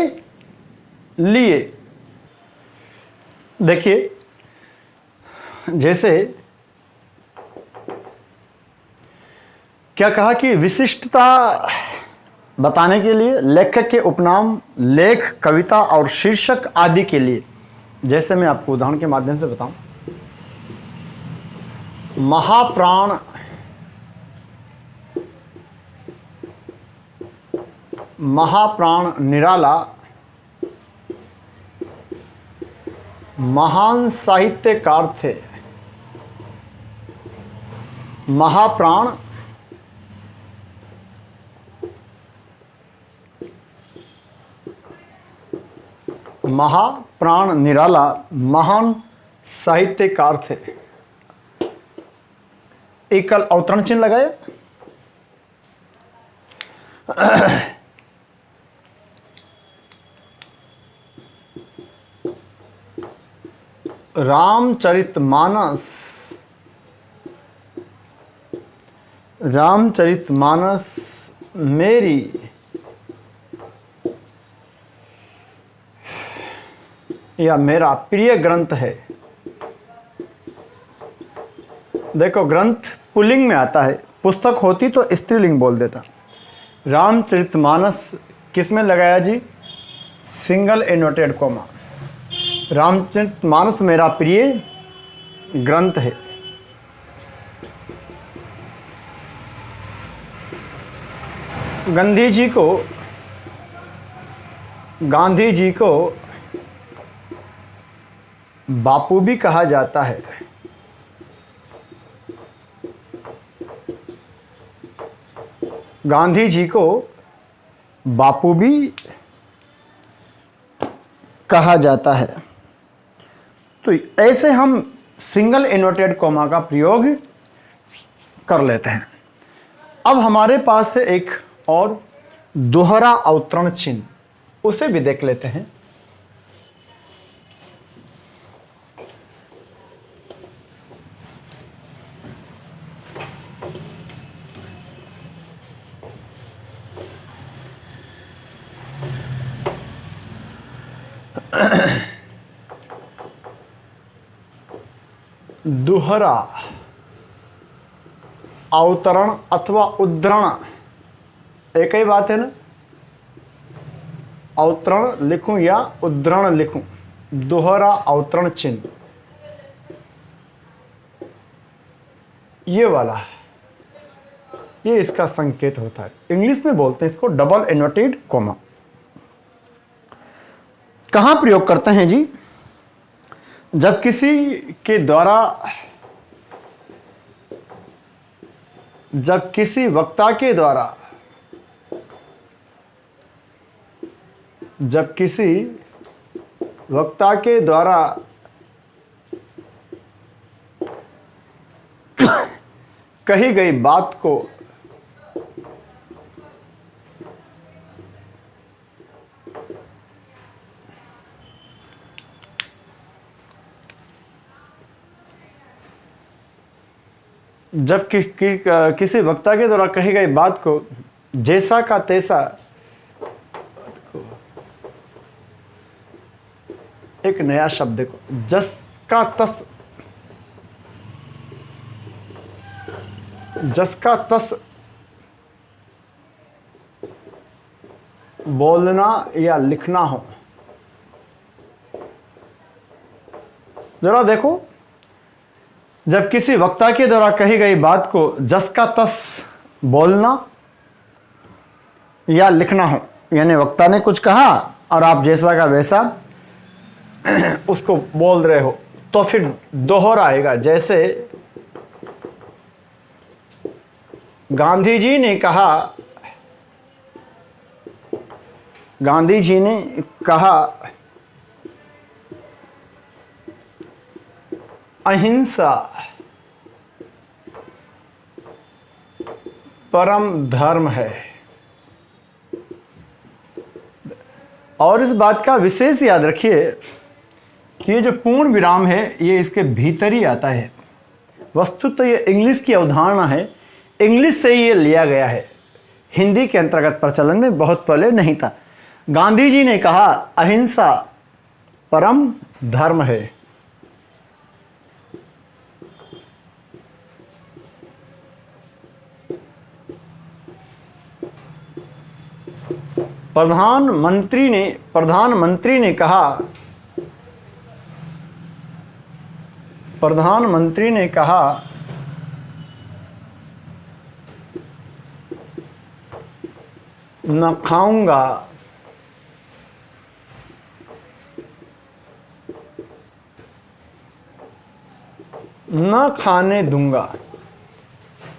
लिए। देखिए, जैसे क्या कहा कि विशिष्टता बताने के लिए लेखक के उपनाम, लेख, कविता और शीर्षक आदि के लिए। जैसे मैं आपको उदाहरण के माध्यम से बताऊं, महाप्राण, महाप्राण निराला महान साहित्यकार थे। महाप्राण महाप्राण निराला महान साहित्यकार थे। एकल अवतरण चिन्ह लगाए। रामचरितमानस मेरी या मेरा प्रिय ग्रंथ है। देखो, ग्रंथ पुल्लिंग में आता है, पुस्तक होती तो स्त्रीलिंग बोल देता। रामचरितमानस किस में लगाया जी? Single inverted comma. रामचरितमानस मेरा प्रिय ग्रंथ है। गांधी जी को बापू भी कहा जाता है। गांधी जी को बापू भी कहा जाता है। तो ऐसे हम सिंगल इन्वर्टेड कॉमा का प्रयोग कर लेते हैं। अब हमारे पास है एक और दोहरा अवतरण चिन्ह, उसे भी देख लेते हैं। दोहरा अवतरण अथवा उद्धरण एक ही बात है ना। अवतरण लिखूं या उद्धरण लिखूं, दोहरा अवतरण चिन्ह ये वाला, ये इसका संकेत होता है। इंग्लिश में बोलते हैं इसको डबल इन्वर्टेड कॉमा। कहां प्रयोग करते हैं जी? जब किसी वक्ता के द्वारा कही गई बात को किसी वक्ता के द्वारा कही गई बात को जैसा का तैसा, एक नया शब्द को जस का तस बोलना या लिखना हो। जरा देखो, जब किसी वक्ता के द्वारा कही गई बात को जस का तस बोलना या लिखना हो, यानी वक्ता ने कुछ कहा और आप जैसा का वैसा उसको बोल रहे हो, तो फिर दोहरा आएगा। जैसे गांधी जी ने कहा अहिंसा परम धर्म है। और इस बात का विशेष याद रखिए कि ये जो पूर्ण विराम है ये इसके भीतर ही आता है। वस्तुतः ये इंग्लिश की अवधारणा है, इंग्लिश से ही ये लिया गया है, हिंदी के अंतर्गत प्रचलन में बहुत पहले नहीं था। गांधी जी ने कहा अहिंसा परम धर्म है। प्रधानमंत्री ने कहा न खाऊंगा न खाने दूंगा।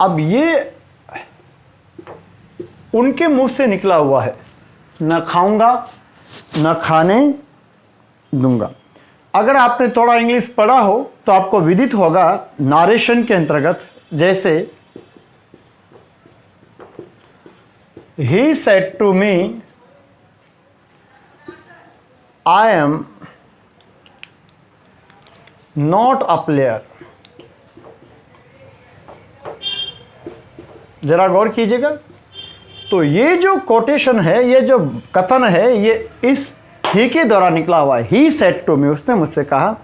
अब ये उनके मुंह से निकला हुआ है, न खाऊंगा न खाने दूंगा। अगर आपने थोड़ा इंग्लिश पढ़ा हो तो आपको विदित होगा नारेशन के अंतर्गत, जैसे he said to me I am not a player. जरा गौर कीजिएगा, तो ये जो कोटेशन है, ये जो कथन है, ये इस ही के द्वारा निकला हुआ है। ही सेड टू मी, उसने मुझसे कहा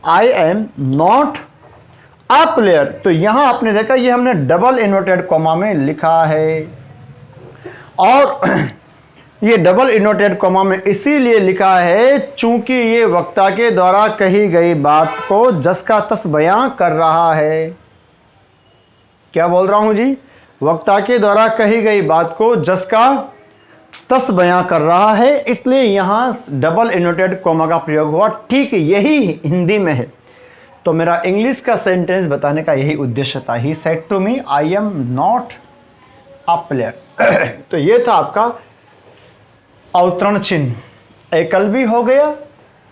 आई एम नॉट अ प्लेयर। तो यहां आपने देखा ये हमने डबल इन्वर्टेड कॉमा में लिखा है, और ये डबल इन्वर्टेड कॉमा में इसीलिए लिखा है चूंकि ये वक्ता के द्वारा कही गई बात को जस का तस बयां कर रहा है। क्या बोल रहा हूं जी? वक्ता के द्वारा कही गई बात को जस का तस बयां कर रहा है, इसलिए यहां डबल इन्वर्टेड कॉमा का प्रयोग हुआ। ठीक यही हिंदी में है। तो मेरा इंग्लिश का सेंटेंस बताने का यही उद्देश्य था। He said to me I am not a player. तो ये था आपका अवतरण चिन्ह। एकल भी हो गया,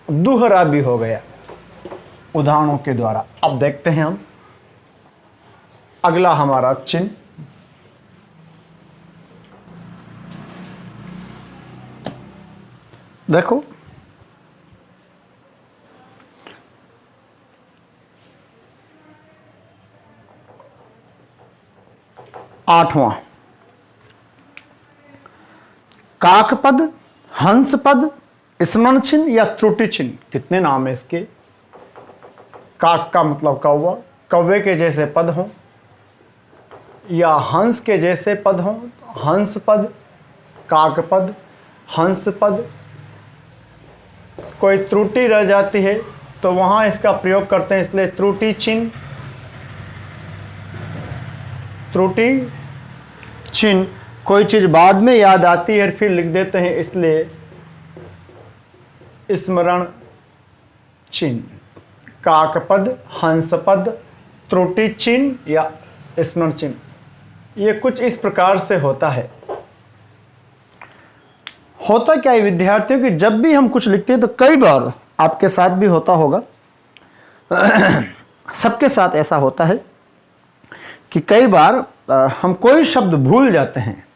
दूहरा भी हो गया उदाहरणों के द्वारा। अब देखते हैं हम अगला हमारा चिन्ह। देखो, आठवां, काकपद, हंसपद, स्मरण चिन्ह या त्रुटि चिन्ह। कितने नाम है इसके? काक का मतलब कौवा, कौवे के जैसे पद हों, या हंस के जैसे पद हों, हंस पद, काकपद, हंस पद। कोई त्रुटि रह जाती है तो वहां इसका प्रयोग करते हैं, इसलिए त्रुटि चिन्ह। त्रुटि चिन्ह, कोई चीज बाद में याद आती है फिर लिख देते हैं, इसलिए स्मरण चिन्ह। काकपद, हंसपद, त्रुटि चिन्ह या स्मरण चिन्ह, ये कुछ इस प्रकार से होता है। होता क्या है विद्यार्थियों कि जब भी हम कुछ लिखते हैं तो कई बार आपके साथ भी होता होगा, सबके साथ ऐसा होता है कि कई बार हम कोई शब्द भूल जाते हैं,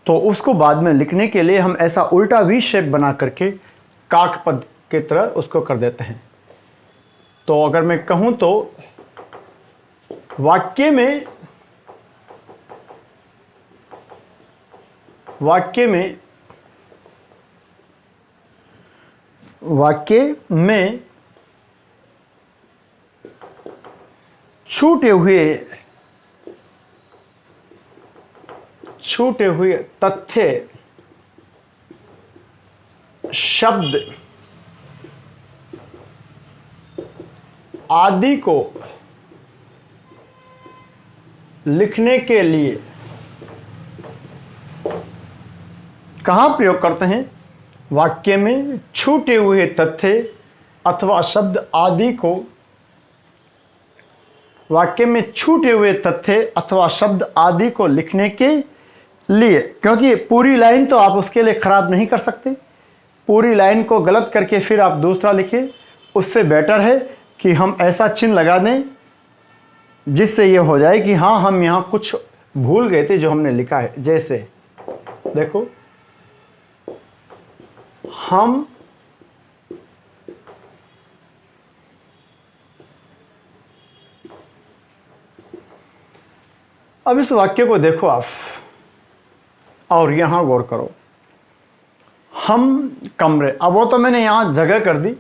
तो उसको बाद में लिखने के लिए हम ऐसा उल्टा वी शेप बना करके काकपद की तरह उसको कर देते हैं। तो अगर मैं कहूं तो वाक्य में छूटे हुए तथ्य, शब्द आदि को लिखने के लिए कहाँ प्रयोग करते हैं? वाक्य में छूटे हुए तथ्य अथवा शब्द आदि को, वाक्य में छूटे हुए तथ्य अथवा शब्द आदि को लिखने के लिए, क्योंकि पूरी लाइन तो आप उसके लिए खराब नहीं कर सकते। पूरी लाइन को गलत करके फिर आप दूसरा लिखें, उससे बेटर है कि हम ऐसा चिन्ह लगा दें जिससे ये हो जाए कि हाँ, हम यहाँ कुछ भूल गए थे जो हमने लिखा है। जैसे देखो, हम अब इस वाक्य को देखो आप और यहां गौर करो। हम कमरे, अब वो तो मैंने यहां जगह कर दी।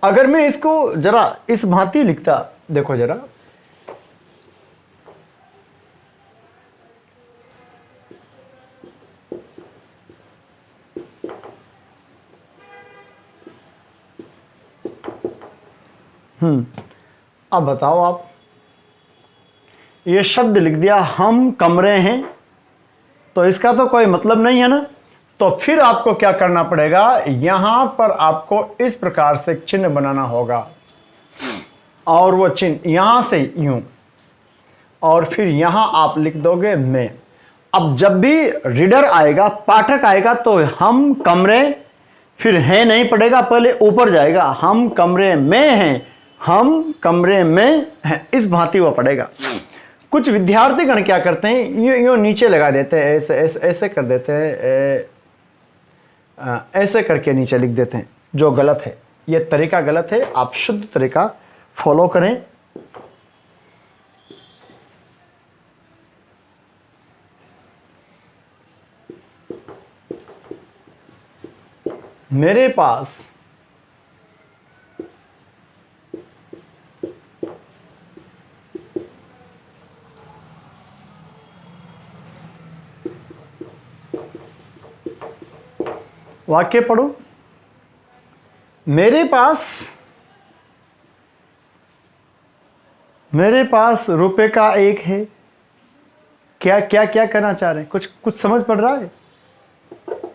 अगर मैं इसको जरा इस भांति लिखता, देखो जरा, अब बताओ आप, ये शब्द लिख दिया हम कमरे हैं, तो इसका तो कोई मतलब नहीं है ना। तो फिर आपको क्या करना पड़ेगा? यहां पर आपको इस प्रकार से चिन्ह बनाना होगा। और वो चिन्ह यहाँ से यूं, और फिर यहाँ आप लिख दोगे मैं। अब जब भी रीडर आएगा, पाठक आएगा, तो हम कमरे, फिर है नहीं पड़ेगा, पहले ऊपर जाएगा, हम कमरे में हैं, हम कमरे में हैं, इस भांति वो पड़ेगा। कुछ विद्यार्थीगण क्या करते हैं, यूं नीचे लगा देते हैं, ऐसे ऐसे ऐसे कर देते हैं, ऐसे करके नीचे लिख देते हैं, जो गलत है। ये तरीका गलत है, आप शुद्ध तरीका फॉलो करें। मेरे पास वाक्य पढ़ो। मेरे पास रुपए का एक है। क्या क्या क्या करना चाह रहे हैं? कुछ समझ पड़ रहा है?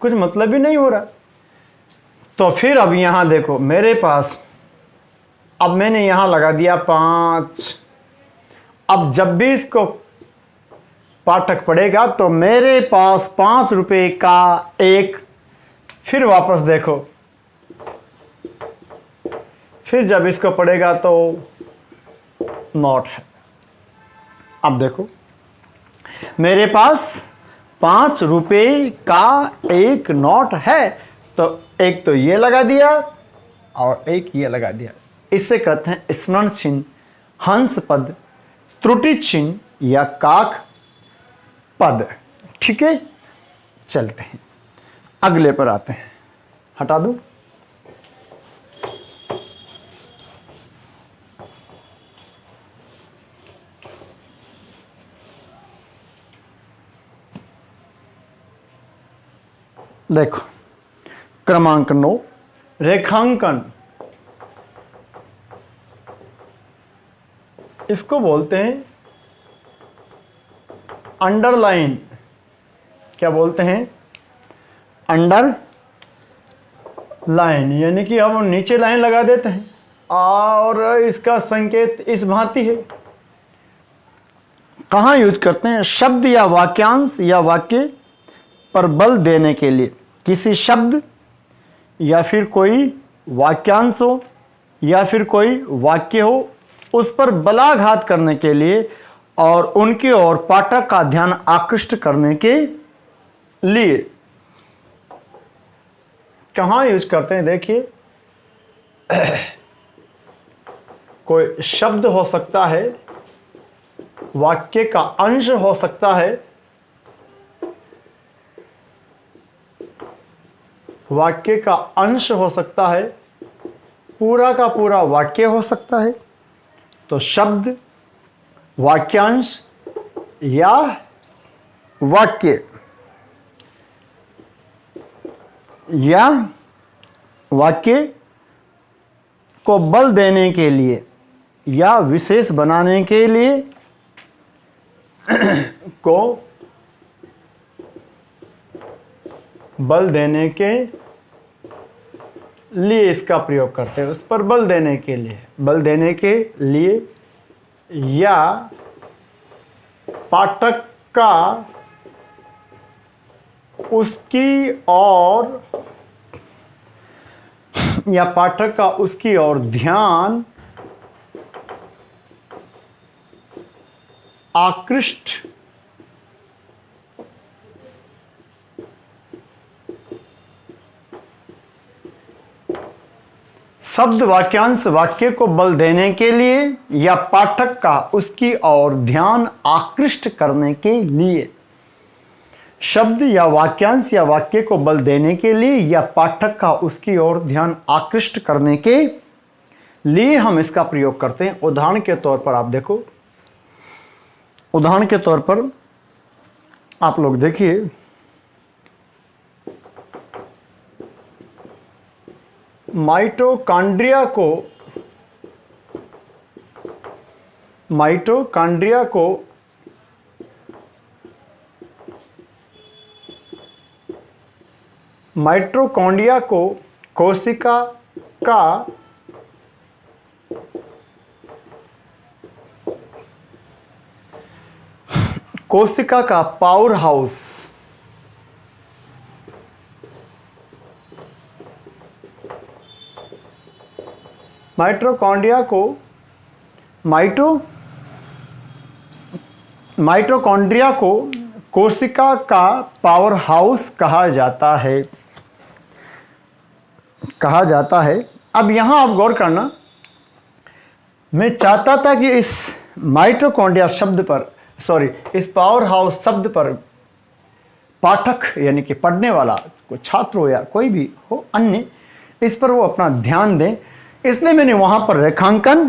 कुछ मतलब ही नहीं हो रहा। तो फिर अब यहां देखो, मेरे पास, अब मैंने यहां लगा दिया 5। अब जब भी इसको पाठक पढ़ेगा तो मेरे पास 5 रुपए का एक, फिर वापस देखो, फिर जब इसको पढ़ेगा तो नोट है। अब देखो, मेरे पास 5 रुपए का एक नोट है, तो एक तो ये लगा दिया और एक ये लगा दिया। इसे कहते हैं स्मरण चिन्ह, हंस पद, त्रुटि चिन्ह या काक पद। ठीक है, चलते हैं अगले पर आते हैं। हटा दूं? देखो, क्रमांक 9, रेखांकन। इसको बोलते हैं अंडरलाइन। क्या बोलते हैं? अंडर लाइन, यानी कि हम नीचे लाइन लगा देते हैं और इसका संकेत इस भांति है। कहाँ यूज करते हैं? शब्द या वाक्यांश या वाक्य पर बल देने के लिए। किसी शब्द या फिर कोई वाक्यांश हो या फिर कोई वाक्य हो, उस पर बलाघात करने के लिए और उनकी ओर पाठक का ध्यान आकृष्ट करने के लिए। कहाँ यूज करते हैं? देखिए, कोई शब्द हो सकता है, वाक्य का अंश हो सकता है, वाक्य का अंश हो सकता है, पूरा का पूरा वाक्य हो सकता है। तो शब्द, वाक्यांश या वाक्य या वाक्य को बल देने के लिए या विशेष बनाने के लिए को बल देने के लिए इसका प्रयोग करते हैं। उस पर बल देने के लिए, बल देने के लिए, या पाठक का उसकी ओर, या पाठक का उसकी ओर ध्यान आकृष्ट शब्द, वाक्यांश, वाक्य को बल देने के लिए या पाठक का उसकी ओर ध्यान आकृष्ट करने के लिए। शब्द या वाक्यांश या वाक्य को बल देने के लिए या पाठक का उसकी ओर ध्यान आकृष्ट करने के लिए हम इसका प्रयोग करते हैं। उदाहरण के तौर पर आप देखो, उदाहरण के तौर पर आप लोग देखिए, माइटोकॉन्ड्रिया को कोशिका का कोशिका का पावर हाउस माइटोकॉन्ड्रिया को माइटोकॉन्ड्रिया को कोशिका का पावर हाउस कहा जाता है। अब यहां आप गौर करना, मैं चाहता था कि इस माइटोकॉन्ड्रिया शब्द पर, इस पावर हाउस शब्द पर पाठक यानी कि पढ़ने वाला कोई छात्र हो या कोई भी हो अन्य, इस पर वो अपना ध्यान दें, इसलिए मैंने वहाँ पर रेखांकन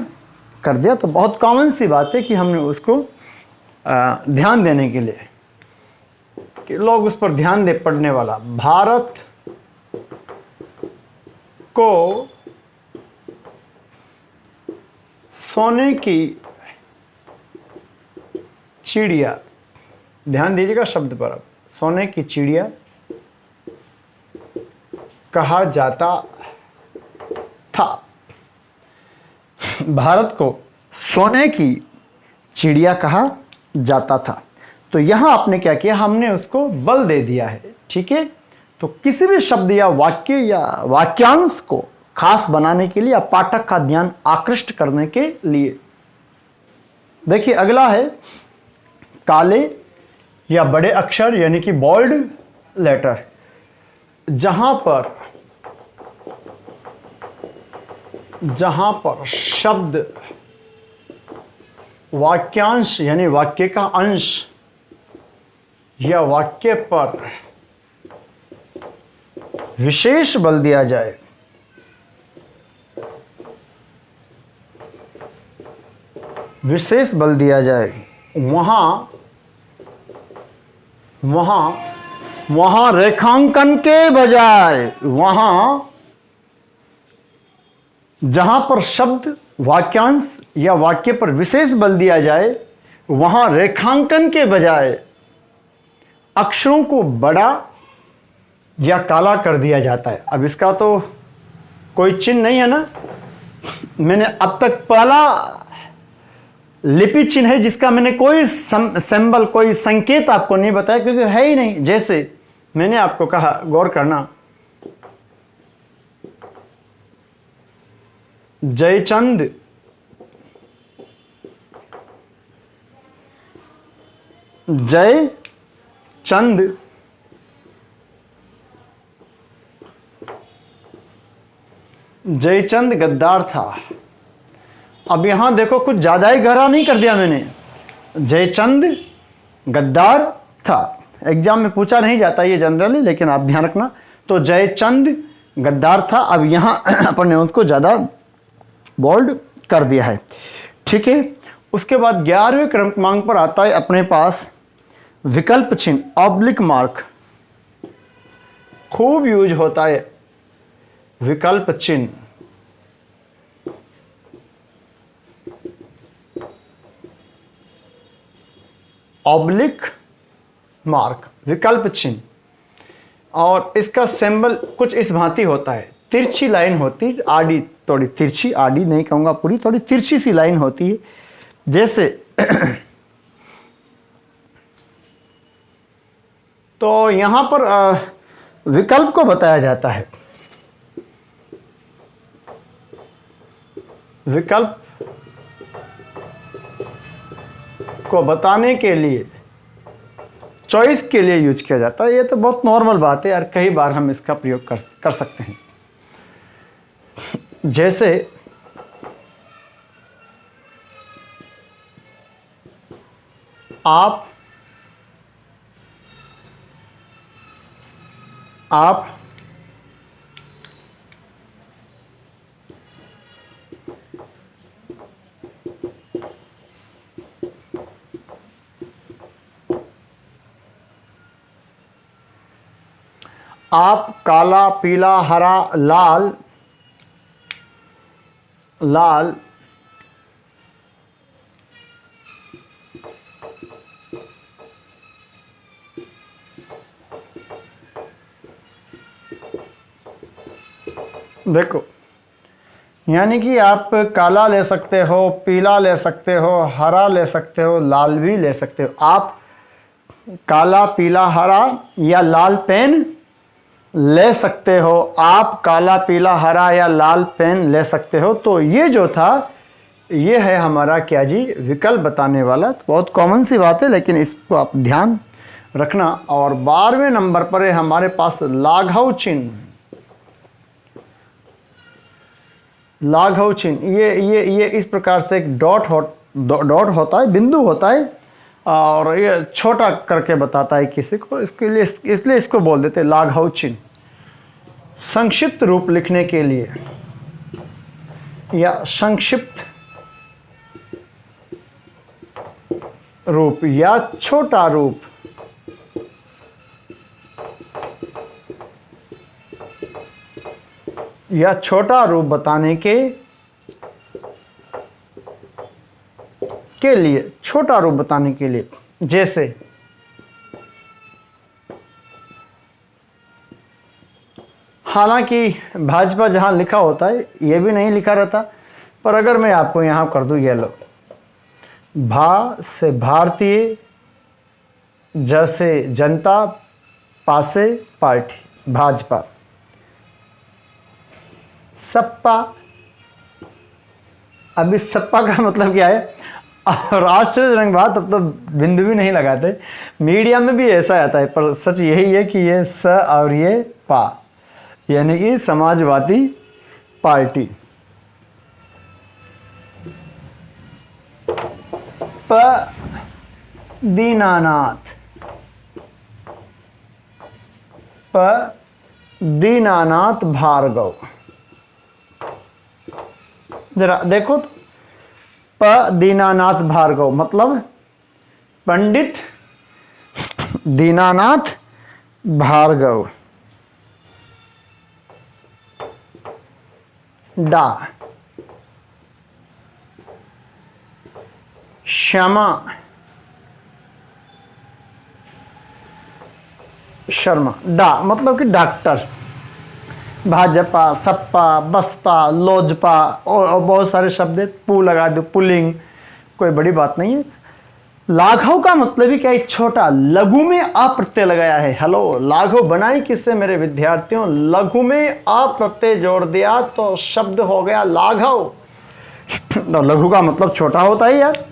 कर दिया। तो बहुत कॉमन सी बात है कि हमने उसको ध्यान देने के लिए कि लोग उस पर ध्यान दे, पढ़ने वाला। भारत को सोने की चिड़िया, ध्यान दीजिएगा शब्द पर, अब सोने की चिड़िया कहा जाता था। भारत को सोने की चिड़िया कहा जाता था। तो यहां आपने क्या किया, हमने उसको बल दे दिया है। ठीक है, तो किसी भी शब्द या वाक्य या वाक्यांश को खास बनाने के लिए या पाठक का ध्यान आकृष्ट करने के लिए, देखिए अगला है काले या बड़े अक्षर यानी कि बोल्ड लेटर। जहां पर शब्द वाक्यांश यानी वाक्य का अंश या वाक्य पर विशेष बल दिया जाए, वहां रेखांकन के बजाय, जहां पर शब्द वाक्यांश या वाक्य पर विशेष बल दिया जाए, वहां रेखांकन के बजाय अक्षरों को बड़ा या काला कर दिया जाता है। अब इसका तो कोई चिन्ह नहीं है ना, मैंने अब तक पहला लिपि चिन्ह है जिसका मैंने कोई सिंबल, कोई संकेत आपको नहीं बताया, क्योंकि है ही नहीं। जैसे मैंने आपको कहा, गौर करना, जयचंद जयचंद गद्दार था। अब यहां देखो कुछ ज्यादा ही गहरा नहीं कर दिया मैंने, जयचंद गद्दार था। एग्जाम में पूछा नहीं जाता ये जनरली, लेकिन आप ध्यान रखना। तो जयचंद गद्दार था। अब यहां अपन ने उसको ज्यादा बोल्ड कर दिया है। ठीक है, उसके बाद 11वें क्रमांक पर आता है अपने पास विकल्प चिन्ह, ऑब्लिक मार्क। खूब यूज होता है विकल्प चिन्ह, ऑब्लिक मार्क, विकल्प चिन्ह। और इसका सिंबल कुछ इस भांति होता है, तिरछी लाइन होती, आड़ी, थोड़ी तिरछी, आड़ी नहीं कहूंगा पूरी, थोड़ी तिरछी सी लाइन होती है। जैसे तो यहां पर विकल्प को बताया जाता है। विकल्प को बताने के लिए, चॉइस के लिए यूज किया जाता है। ये तो बहुत नॉर्मल बात है यार, कई बार हम इसका प्रयोग कर सकते हैं। जैसे आप काला, पीला, हरा, लाल देखो, यानी कि आप काला ले सकते हो, पीला ले सकते हो, हरा ले सकते हो, लाल भी ले सकते हो। आप काला पीला हरा या लाल पेन ले सकते हो। आप काला पीला हरा या लाल पेन ले सकते हो। तो ये जो था ये है हमारा क्या जी, विकल्प बताने वाला। तो बहुत कॉमन सी बात है, लेकिन इसको आप ध्यान रखना। और 12वें नंबर पर है हमारे पास लाघव चिन्ह। लाघव चिन्ह ये इस प्रकार से एक डॉट होता है, बिंदु होता है, और ये छोटा करके बताता है किसी को, इसके लिए इसलिए इसको बोल देते हैं लाघव चिन्ह। संक्षिप्त रूप लिखने के लिए या संक्षिप्त रूप या छोटा रूप या छोटा रूप बताने के लिए, छोटा रूप बताने के लिए, जैसे हालांकि भाजपा जहां लिखा होता है ये भी नहीं लिखा रहता, पर अगर मैं आपको यहां कर दूं, ये लो, भा से भारतीय, ज से जनता, पा से पार्टी, भाजपा। सपा, अभी सपा का मतलब क्या है, और आश्चर्यजनक बात, अब तो बिंदु भी नहीं लगाते, मीडिया में भी ऐसा आता है, पर सच यही है कि ये स और ये पा, यानी कि समाजवादी पार्टी। प दीनानाथ, प दीनानाथ भार्गव। जरा देखो तो, प दीनानाथ भार्गव मतलब पंडित दीनानाथ भार्गव। डा श्यामा शर्मा। डा मतलब कि डॉक्टर। भाजपा, सपा, बसपा, लोजपा और बहुत सारे शब्द, पू लगा दो, पुलिंग, कोई बड़ी बात नहीं है। लाघव का मतलब ही क्या है, छोटा। लघु में आ प्रत्यय लगाया है। हेलो, लाघव बनाई किससे मेरे विद्यार्थियों, लघु में आ प्रत्यय जोड़ दिया तो शब्द हो गया लाघव। लघु का मतलब छोटा होता है यार,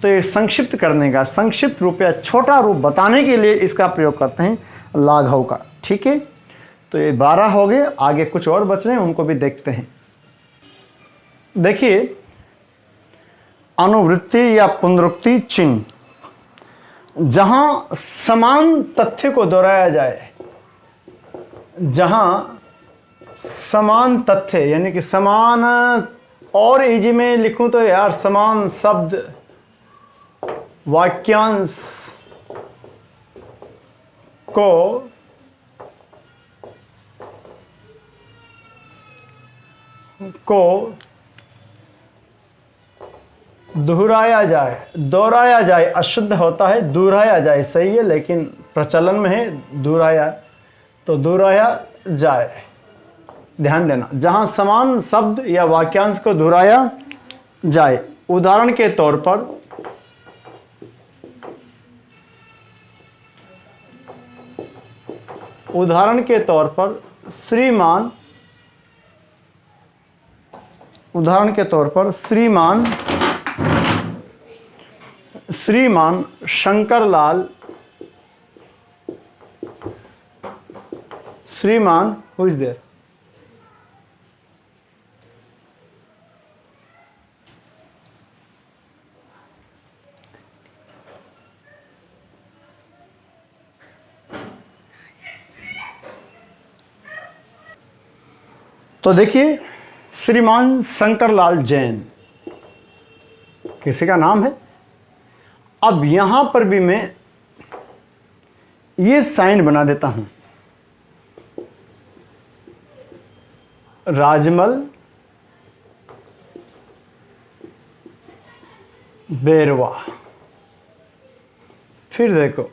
तो ये संक्षिप्त करने का, संक्षिप्त रूप या छोटा रूप बताने के लिए इसका प्रयोग करते हैं लाघव का। ठीक है, तो ये 12 हो गए, आगे कुछ और बच रहे हैं, उनको भी देखते हैं। देखिए, अनुवृत्ति या पुनरुक्ति चिन्ह, जहां समान तथ्य को दोहराया जाए, जहां समान तथ्य यानी कि समान, और इजी में लिखूं तो यार समान शब्द, वाक्यांश को दोहराया जाए, अशुद्ध होता है, दोहराया जाए सही है, लेकिन प्रचलन में है दोहराया, तो दोहराया जाए। ध्यान देना, जहां समान शब्द या वाक्यांश को दोहराया जाए। उदाहरण के तौर पर, श्रीमान, उदाहरण के तौर पर श्रीमान शंकरलाल, श्रीमान हु इज देयर, तो देखिए श्रीमान शंकरलाल जैन किसी का नाम है। अब यहां पर भी मैं ये साइन बना देता हूं, राजमल बेरवा। फिर देखो,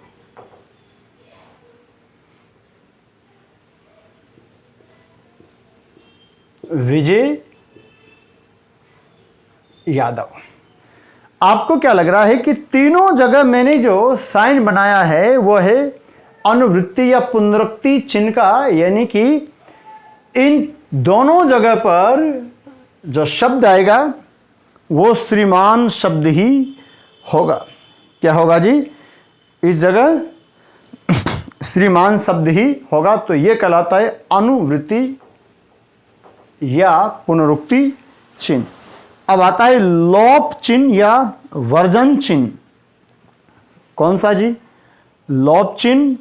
विजय यादव। आपको क्या लग रहा है कि तीनों जगह मैंने जो साइन बनाया है वो है अनुवृत्ति या पुनरुक्ति चिन्ह का, यानी कि इन दोनों जगह पर जो शब्द आएगा वो श्रीमान शब्द ही होगा। क्या होगा जी? इस जगह श्रीमान शब्द ही होगा, तो ये कहलाता है अनुवृत्ति या पुनरुक्ति चिन्ह। अब आता है लोप चिन्ह या वर्जन चिन्ह। कौन सा जी? लोप चिन्ह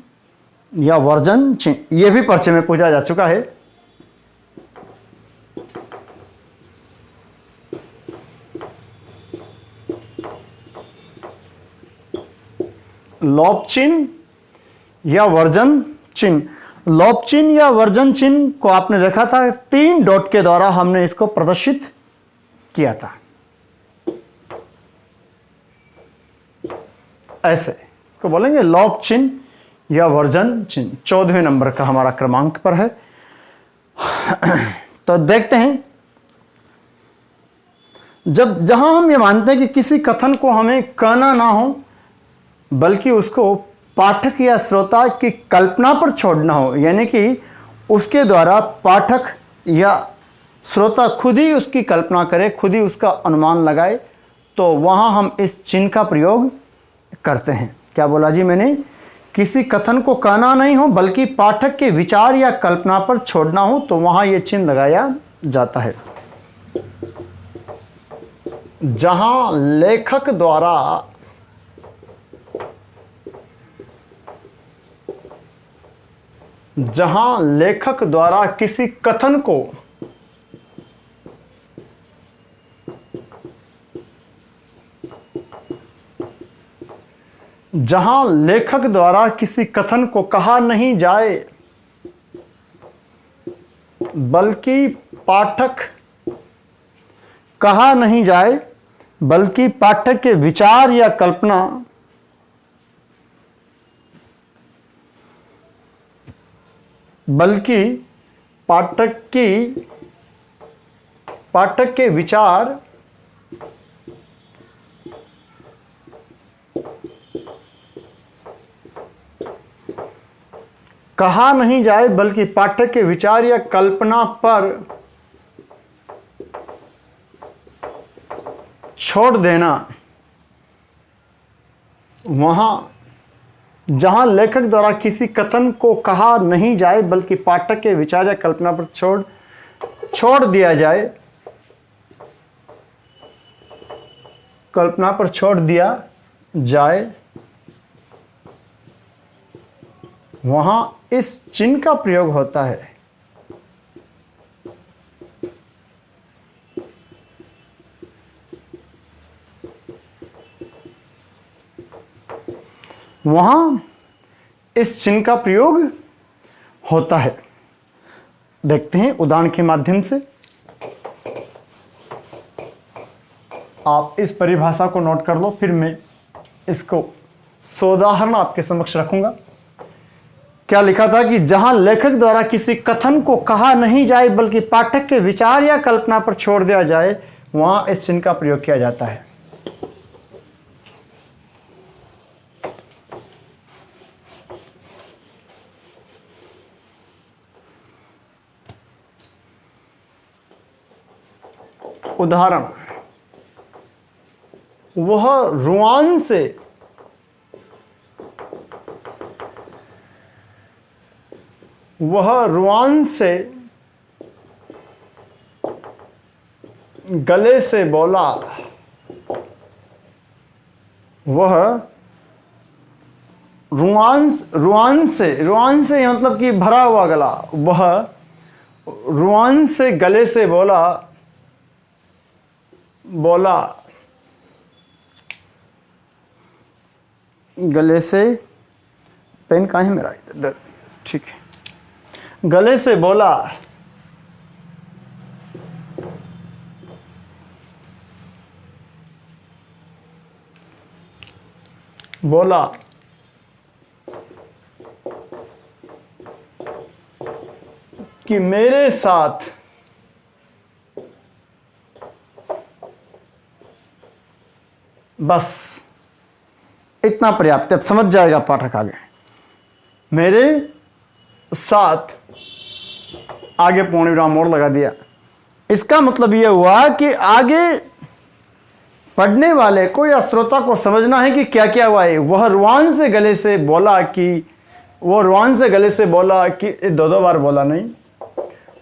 या वर्जन चिन्ह, यह भी परिचय में पूछा जा चुका है। लोप चिन्ह या वर्जन चिन्ह। लोप चिन्ह या वर्जन चिन्ह को आपने देखा था 3 डॉट के द्वारा हमने इसको प्रदर्शित किया था, ऐसे इसको बोलेंगे लोप चिन्ह या वर्जन चिन्ह। 14वें नंबर का हमारा क्रमांक पर है। तो देखते हैं, जहां हम ये मानते हैं कि किसी कथन को हमें कहना ना हो बल्कि उसको पाठक या श्रोता की कल्पना पर छोड़ना हो, यानी कि उसके द्वारा पाठक या श्रोता खुद ही उसकी कल्पना करे, खुद ही उसका अनुमान लगाए, तो वहाँ हम इस चिन्ह का प्रयोग करते हैं। क्या बोला जी मैंने? किसी कथन को कहना नहीं हो बल्कि पाठक के विचार या कल्पना पर छोड़ना हो, तो वहाँ ये चिन्ह लगाया जाता है। जहाँ लेखक द्वारा किसी कथन को कहा नहीं जाए बल्कि पाठक के विचार या कल्पना पाठक के विचार कहा नहीं जाए बल्कि पाठक के विचार या कल्पना पर छोड़ देना। वहां जहां लेखक द्वारा किसी कथन को कहा नहीं जाए बल्कि पाठक के विचार या कल्पना पर छोड़ दिया जाए, वहां इस चिन्ह का प्रयोग होता है। वहां इस चिन्ह का प्रयोग होता है। देखते हैं उदाहरण के माध्यम से। आप इस परिभाषा को नोट कर लो, फिर मैं इसको सोदाहरण आपके समक्ष रखूंगा। क्या लिखा था कि जहां लेखक द्वारा किसी कथन को कहा नहीं जाए बल्कि पाठक के विचार या कल्पना पर छोड़ दिया जाए, वहां इस चिन्ह का प्रयोग किया जाता है। उदाहरण, वह रुआन से गले से बोला। वह रुआन से मतलब कि भरा हुआ गला। वह रुआन से गले से बोला गले से, पेन कहाँ है मेरा? इधर, ठीक है। गले से बोला कि मेरे साथ बस इतना पर्याप्त है, अब समझ जाएगा पाठक आगे। मेरे साथ आगे पूर्ण विराम और लगा दिया। इसका मतलब यह हुआ कि आगे पढ़ने वाले को या श्रोता को समझना है कि क्या क्या हुआ है। वह रुआन से गले से बोला कि दो दो बार बोला नहीं,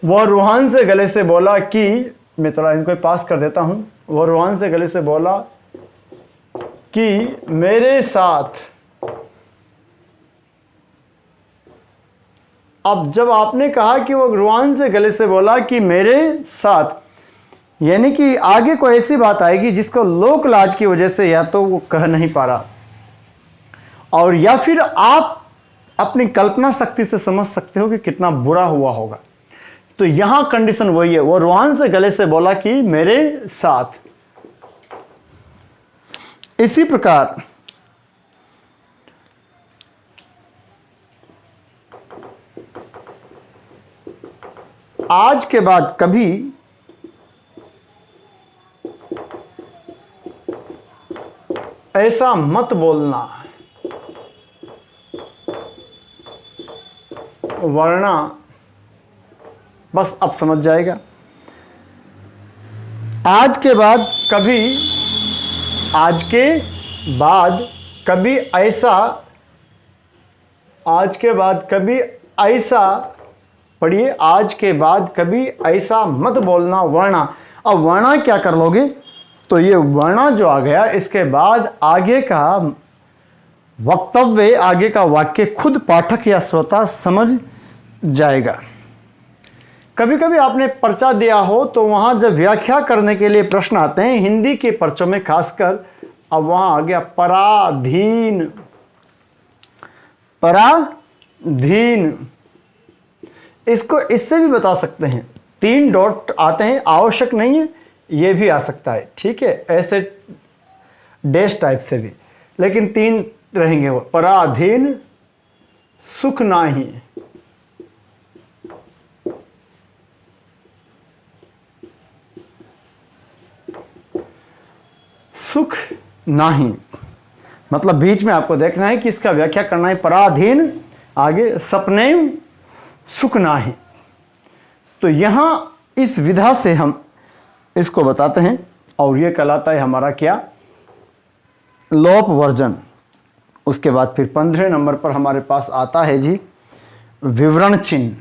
वह रूहान से गले से बोला कि, मैं थोड़ा इनको पास कर देता हूं, वह रूहान से गले से बोला कि मेरे साथ। अब जब आपने कहा कि वह रूहान से गले से बोला कि मेरे साथ, यानी कि आगे कोई ऐसी बात आएगी जिसको लोक लाज की वजह से या तो वो कह नहीं पा रहा, और या फिर आप अपनी कल्पना शक्ति से समझ सकते हो कि कितना बुरा हुआ होगा। तो यहां कंडीशन वही है, वो रूहान से गले से बोला कि मेरे साथ। इसी प्रकार आज के बाद कभी ऐसा मत बोलना, वरना, बस अब समझ जाएगा। आज के बाद कभी ऐसा, पढ़िए, आज के बाद कभी ऐसा मत बोलना, वरना। अब वरना क्या कर लोगे, तो ये वरना जो आ गया, इसके बाद आगे का वक्तव्य, आगे का वाक्य खुद पाठक या श्रोता समझ जाएगा। कभी कभी आपने पर्चा दिया हो तो वहां जब व्याख्या करने के लिए प्रश्न आते हैं, हिंदी के पर्चों में खासकर, अब वहां आ गया पराधीन, इसको इससे भी बता सकते हैं, 3 डॉट आते हैं, आवश्यक नहीं है, ये भी आ सकता है, ठीक है, ऐसे डैश टाइप से भी, लेकिन 3 रहेंगे वो, पराधीन, सुख नाही, सुख नाही, मतलब बीच में आपको देखना है कि इसका व्याख्या करना है, पराधीन, आगे सपने सुख नाही। तो यहां इस विधा से हम इसको बताते हैं, और ये कहलाता है हमारा क्या, लोप वर्जन। उसके बाद फिर 15 नंबर पर हमारे पास आता है जी विवरण चिन्ह,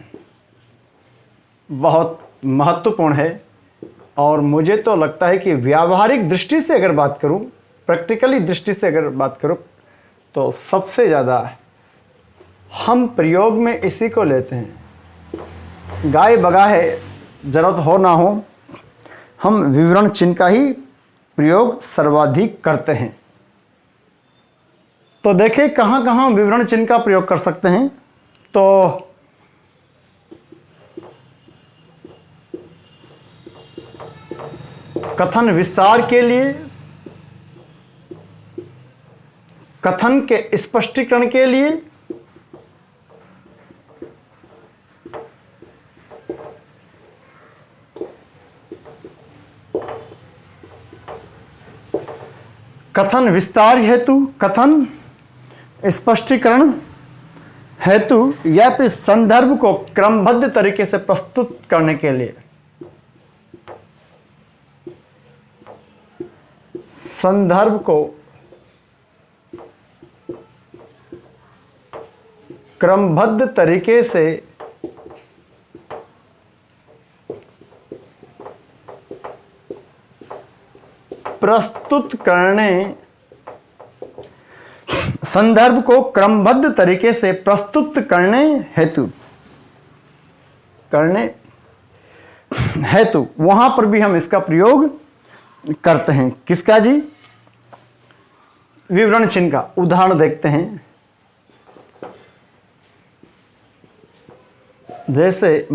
बहुत महत्वपूर्ण है, और मुझे तो लगता है कि व्यावहारिक दृष्टि से अगर बात करूं, प्रैक्टिकली दृष्टि से अगर बात करूं, तो सबसे ज़्यादा हम प्रयोग में इसी को लेते हैं। गाय बगा है, जरूरत हो ना हो, हम विवरण चिन्ह का ही प्रयोग सर्वाधिक करते हैं। तो देखें कहाँ कहाँ विवरण चिन्ह का प्रयोग कर सकते हैं। तो कथन विस्तार के लिए, कथन के स्पष्टीकरण के लिए, कथन विस्तार हेतु, कथन स्पष्टीकरण हेतु, या फिर संदर्भ को क्रमबद्ध तरीके से प्रस्तुत करने के लिए, संदर्भ को क्रमबद्ध तरीके से प्रस्तुत करने, संदर्भ को क्रमबद्ध तरीके से प्रस्तुत करने हेतु वहां पर भी हम इसका प्रयोग करते हैं। किसका जी, विवरण चिन्ह का। उदाहरण देखते हैं, जैसे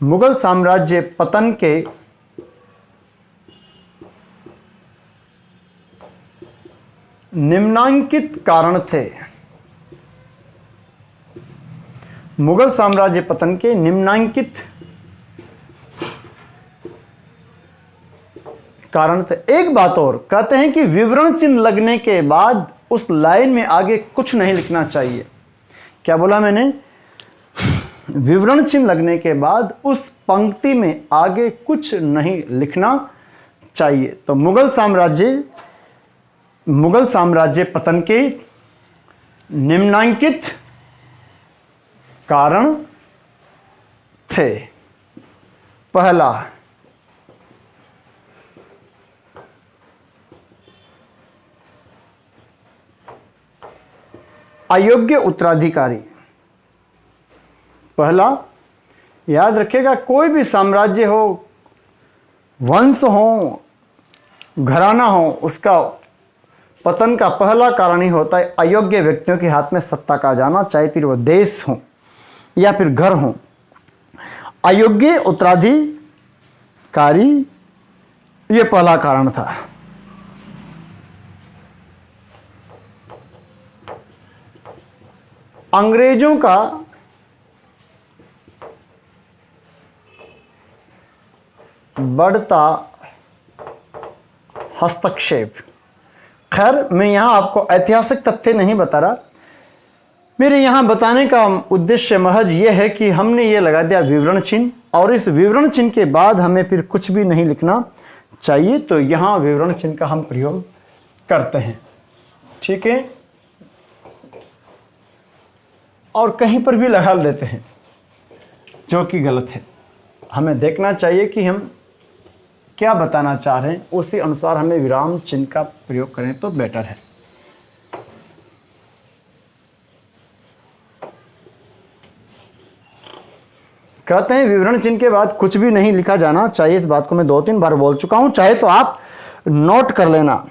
मुगल साम्राज्य पतन के निम्नांकित कारण थे। मुगल साम्राज्य पतन के निम्नांकित कारण थे। एक बात और कहते हैं कि विवरण चिन्ह लगने के बाद उस लाइन में आगे कुछ नहीं लिखना चाहिए। क्या बोला मैंने? विवरण चिन्ह लगने के बाद उस पंक्ति में आगे कुछ नहीं लिखना चाहिए। तो मुगल साम्राज्य पतन के निम्नांकित कारण थे। पहला, अयोग्य उत्तराधिकारी। पहला, याद रखिएगा, कोई भी साम्राज्य हो, वंश हो, घराना हो, उसका पतन का पहला कारण ही होता है अयोग्य व्यक्तियों के हाथ में सत्ता का जाना, चाहे फिर वो देश हो या फिर घर हो। अयोग्य उत्तराधिकारी ये पहला कारण था। अंग्रेजों का बढ़ता हस्तक्षेप। खैर, मैं यहां आपको ऐतिहासिक तथ्य नहीं बता रहा, मेरे यहां बताने का उद्देश्य महज यह है कि हमने ये लगा दिया विवरण चिन्ह, और इस विवरण चिन्ह के बाद हमें फिर कुछ भी नहीं लिखना चाहिए, तो यहां विवरण चिन्ह का हम प्रयोग करते हैं। ठीक है, और कहीं पर भी लगा देते हैं, जो कि गलत है। हमें देखना चाहिए कि हम क्या बताना चाह रहे हैं, उसी अनुसार हमें विराम चिन्ह का प्रयोग करें तो बेटर है। कहते हैं विवरण चिन्ह के बाद कुछ भी नहीं लिखा जाना चाहिए। इस बात को मैं 2-3 बार बोल चुका हूं, चाहे तो आप नोट कर लेना।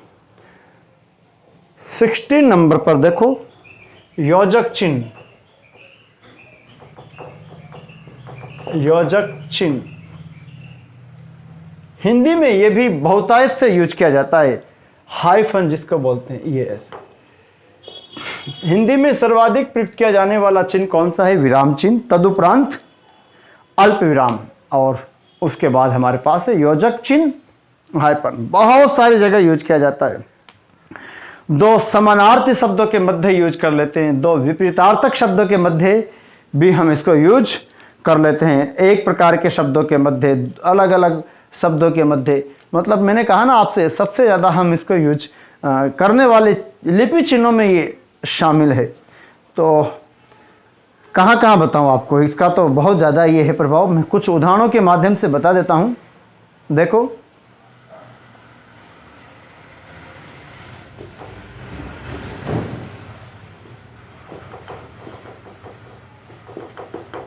16 नंबर पर देखो, योजक चिन्ह। योजक चिन्ह हिंदी में यह भी बहुतायत से यूज किया जाता है, हाइफन जिसको बोलते हैं, ये ऐसे। हिंदी में सर्वाधिक प्रयुक्त किया जाने वाला चिन्ह कौन सा है? विराम चिन्ह, तदुपरांत अल्प विराम, और उसके बाद हमारे पास है योजक चिन्ह, हाइफन। बहुत सारी जगह यूज किया जाता है। दो समानार्थी शब्दों के मध्य यूज कर लेते हैं, दो विपरीतार्थक शब्दों के मध्य भी हम इसको यूज कर लेते हैं, एक प्रकार के शब्दों के मध्य, अलग अलग शब्दों के मध्य। मतलब मैंने कहा ना आपसे, सबसे ज़्यादा हम इसको यूज करने वाले लिपि चिन्हों में ये शामिल है। तो कहाँ कहाँ बताऊँ आपको, इसका तो बहुत ज़्यादा ये है प्रभाव। मैं कुछ उदाहरणों के माध्यम से बता देता हूँ। देखो,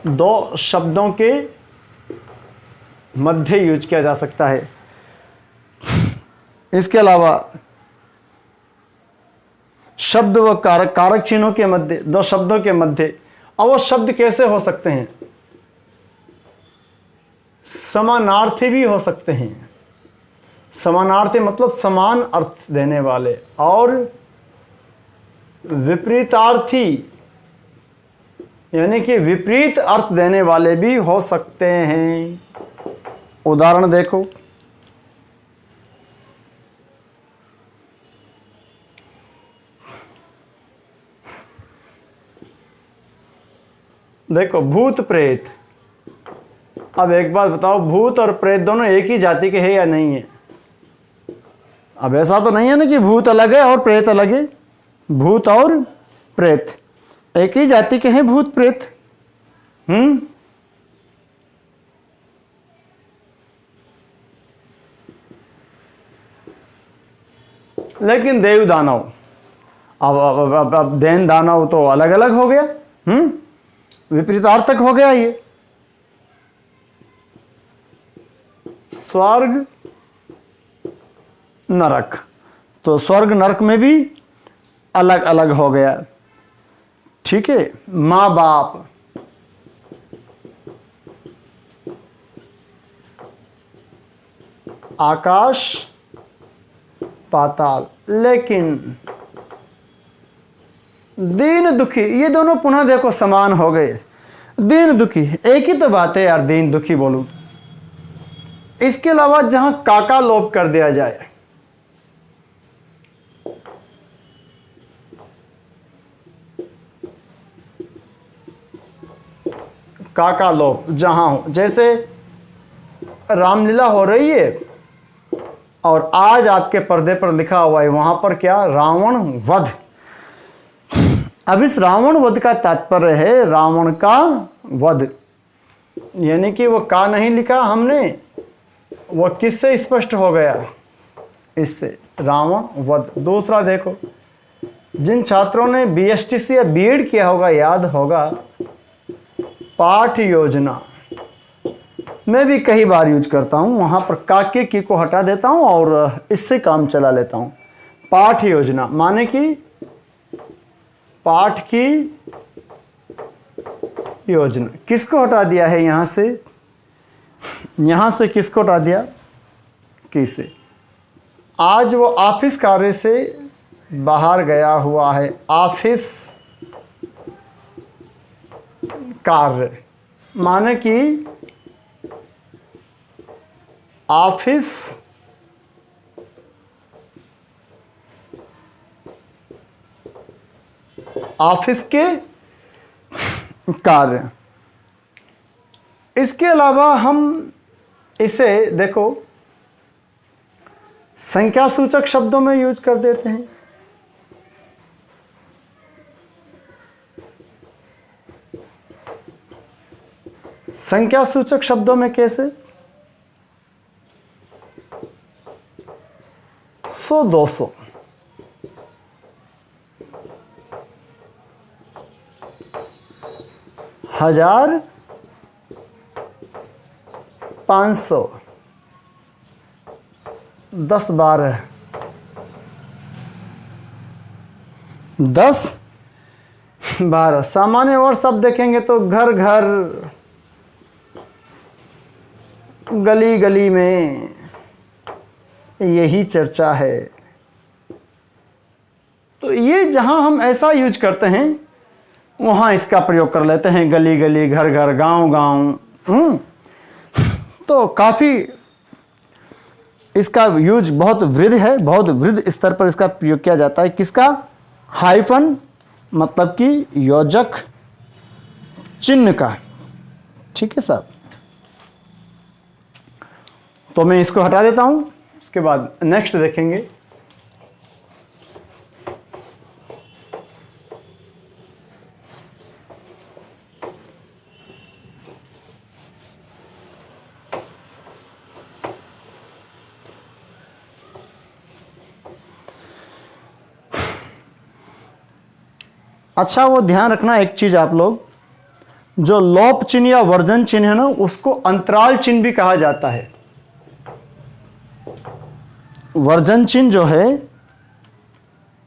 दो शब्दों के मध्य यूज किया जा सकता है। इसके अलावा शब्द व कारक, कारक चिन्हों के मध्य, दो शब्दों के मध्य। और वो शब्द कैसे हो सकते हैं? समानार्थी भी हो सकते हैं। समानार्थी मतलब समान अर्थ देने वाले, और विपरीतार्थी यानी कि विपरीत अर्थ देने वाले भी हो सकते हैं। उदाहरण देखो, देखो भूत प्रेत। अब एक बात बताओ, भूत और प्रेत दोनों एक ही जाति के हैं या नहीं है? अब ऐसा तो नहीं है ना कि भूत अलग है और प्रेत अलग है। भूत और प्रेत एक ही जाति के हैं, भूत प्रेत। लेकिन देव दानव, अब दैन दानव तो अलग अलग हो गया, विपरीतार्थक हो गया ये। स्वर्ग नरक, तो स्वर्ग नरक में भी अलग अलग हो गया। ठीक है, माँ बाप, आकाश पाताल। लेकिन दीन दुखी, ये दोनों पुनः देखो समान हो गए। दीन दुखी, एक ही तो बात है यार, दीन दुखी बोलूं। इसके अलावा जहां काका लोप कर दिया जाए, काका लोप जहां हो, जैसे रामलीला हो रही है और आज आपके पर्दे पर लिखा हुआ है वहां पर क्या, रावण वध। अब इस रावण वध का तात्पर्य है रावण का वध, यानी कि वो का नहीं लिखा हमने, वो किससे स्पष्ट हो गया, इससे, रावण वध। दूसरा देखो, जिन छात्रों ने बीएसटीसी या बीएड किया होगा याद होगा, पाठ योजना मैं भी कई बार यूज करता हूँ, वहाँ पर काके की को हटा देता हूँ और इससे काम चला लेता हूँ। पाठ योजना माने कि पाठ की योजना, किसको हटा दिया है यहाँ से किसको हटा दिया, किसे। आज वो ऑफिस कार्य से बाहर गया हुआ है, ऑफिस कार्य माने कि ऑफिस के कार्य। इसके अलावा हम इसे देखो संख्या सूचक शब्दों में यूज कर देते हैं। संख्या सूचक शब्दों में कैसे, 100 200, 1000 500, 10 12, 10 12। सामान्य और शब्द देखेंगे तो घर घर, गली गली में यही चर्चा है। तो ये जहां हम ऐसा यूज करते हैं वहां इसका प्रयोग कर लेते हैं, गली गली, घर घर, गांव गांव। तो काफी इसका यूज बहुत वृद्ध है, बहुत वृद्ध स्तर पर इसका प्रयोग किया जाता है। किसका, हाइफन मतलब कि योजक चिन्ह का, ठीक है साहब। तो मैं इसको हटा देता हूं, उसके बाद नेक्स्ट देखेंगे। अच्छा, वो ध्यान रखना एक चीज आप लोग, जो लोप चिन्ह या वर्जन चिन्ह है ना, उसको अंतराल चिन्ह भी कहा जाता है। वर्जन चिन्ह जो है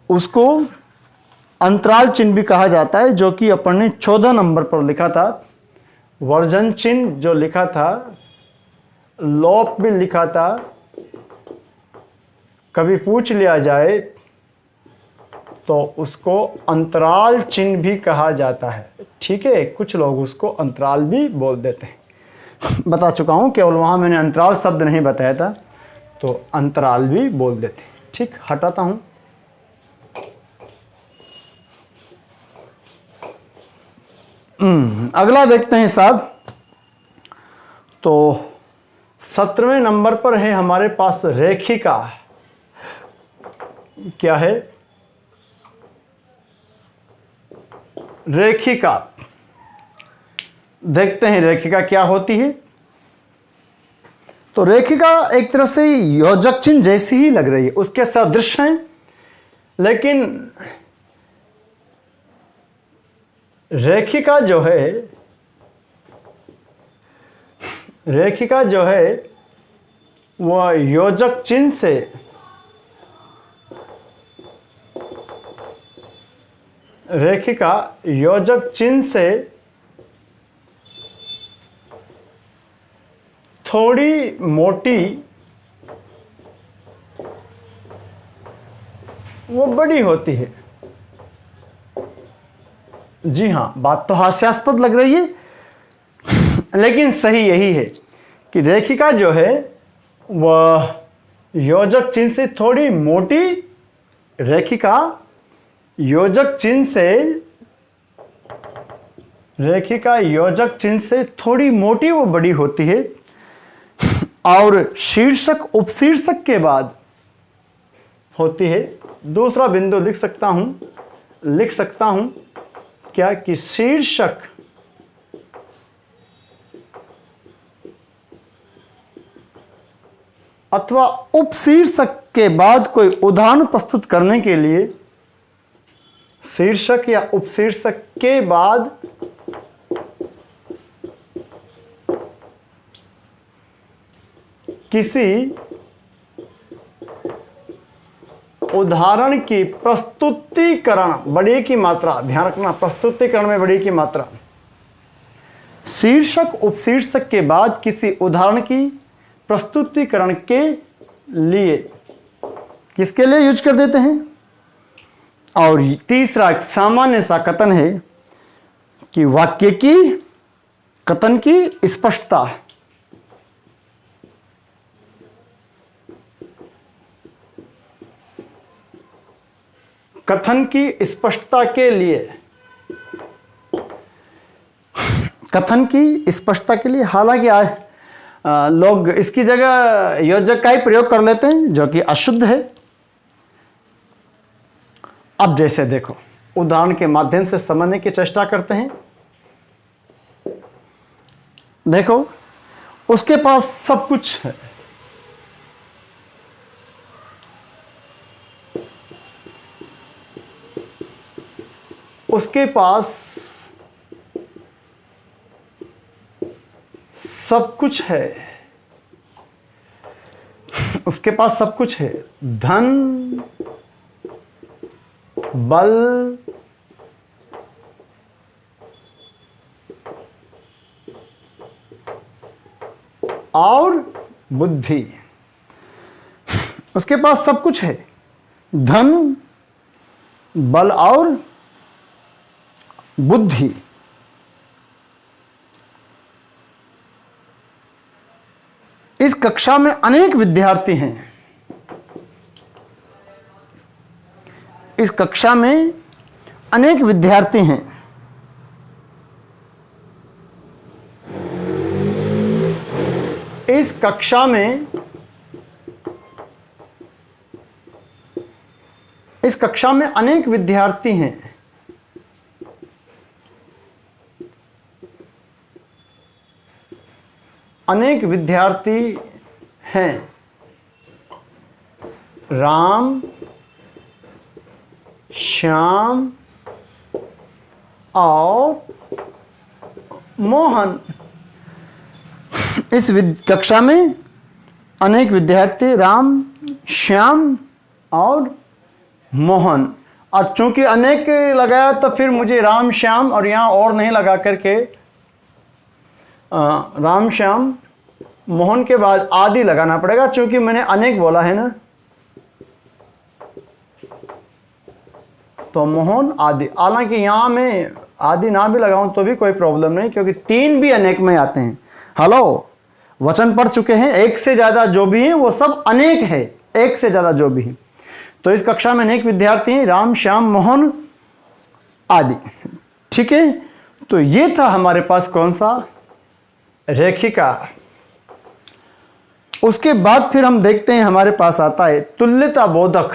उसको अंतराल चिन्ह भी कहा जाता है, जो कि अपन ने 14 नंबर पर लिखा था। वर्जन चिन्ह जो लिखा था, लोप भी लिखा था, कभी पूछ लिया जाए तो उसको अंतराल चिन्ह भी कहा जाता है, ठीक है। कुछ लोग उसको अंतराल भी बोल देते हैं, बता चुका हूं, केवल वहां मैंने अंतराल शब्द नहीं बताया था, तो अंतराल भी बोल देते हैं, ठीक। हटाता हूं। अगला देखते हैं साहब। तो 17वें नंबर पर है हमारे पास रेखिका। क्या है, रेखिका। देखते हैं रेखिका क्या होती है। तो रेखिका एक तरह से योजक चिन्ह जैसी ही लग रही है, उसके सदृश हैं, लेकिन रेखिका जो है वह योजक चिन्ह से रेखिका योजक चिन्ह से थोड़ी मोटी वो बड़ी होती है। जी हाँ, बात तो हास्यास्पद लग रही है, लेकिन सही यही है कि रेखिका जो है वह योजक चिन्ह से थोड़ी मोटी, रेखिका योजक चिन्ह से थोड़ी मोटी व बड़ी होती है और शीर्षक उपशीर्षक के बाद होती है। दूसरा बिंदु लिख सकता हूं क्या कि शीर्षक अथवा उपशीर्षक के बाद कोई उदाहरण प्रस्तुत करने के लिए शीर्षक या उपशीर्षक के बाद किसी उदाहरण की प्रस्तुतिकरण, बड़ी की मात्रा, ध्यान रखना, प्रस्तुतिकरण में बड़ी की मात्रा, शीर्षक उपशीर्षक के बाद किसी उदाहरण की प्रस्तुतिकरण के लिए, किसके लिए यूज कर देते हैं। और तीसरा एक सामान्य सा कथन है कि वाक्य की कथन की स्पष्टता, कथन की स्पष्टता के लिए, कथन की स्पष्टता के लिए, हालांकि आज लोग इसकी जगह योजक का ही प्रयोग कर लेते हैं जो कि अशुद्ध है। अब जैसे देखो, उदाहरण के माध्यम से समझने की चेष्टा करते हैं। देखो, उसके पास सब कुछ है, उसके पास सब कुछ है, उसके पास सब कुछ है, धन, बल, और बुद्धि। उसके पास सब कुछ है, धन, बल और बुद्धि। इस कक्षा में अनेक विद्यार्थी हैं, इस कक्षा में अनेक विद्यार्थी हैं। इस कक्षा में अनेक विद्यार्थी हैं। अनेक विद्यार्थी हैं। राम, श्याम और मोहन। इस कक्षा में अनेक विद्यार्थी राम, श्याम और मोहन। और चूंकि अनेक लगाया तो फिर मुझे राम, श्याम और यहाँ और नहीं लगा करके राम, श्याम, मोहन के बाद आदि लगाना पड़ेगा, चूंकि मैंने अनेक बोला है ना। तो मोहन, आदि। हालांकि यहाँ मैं आदि ना भी लगाऊं तो भी कोई प्रॉब्लम नहीं, क्योंकि तीन भी अनेक में आते हैं। हेलो, वचन पढ़ चुके हैं, एक से ज़्यादा जो भी हैं वो सब अनेक है, एक से ज़्यादा जो भी हैं। तो इस कक्षा में अनेक विद्यार्थी हैं, राम, श्याम, मोहन, आदि। ठीक है, तो ये था हमारे पास कौन सा, रेखिका। उसके बाद फिर हम देखते हैं हमारे पास आता है तुल्यता बोधक।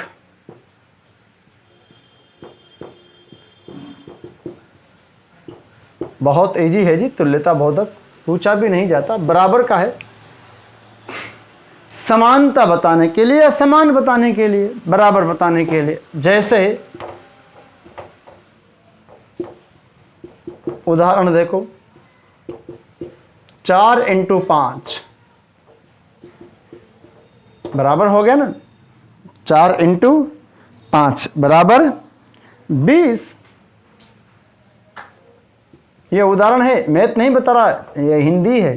बहुत इजी है जी, तुल्यता बोधक, पूछा भी नहीं जाता, बराबर का है। समानता बताने के लिए या समान बताने के लिए, बराबर बताने के लिए। जैसे उदाहरण देखो, 4 × 5 बराबर हो गया ना, 4 × 5 बराबर 20। ये उदाहरण है, मैथ नहीं बता रहा, ये हिंदी है।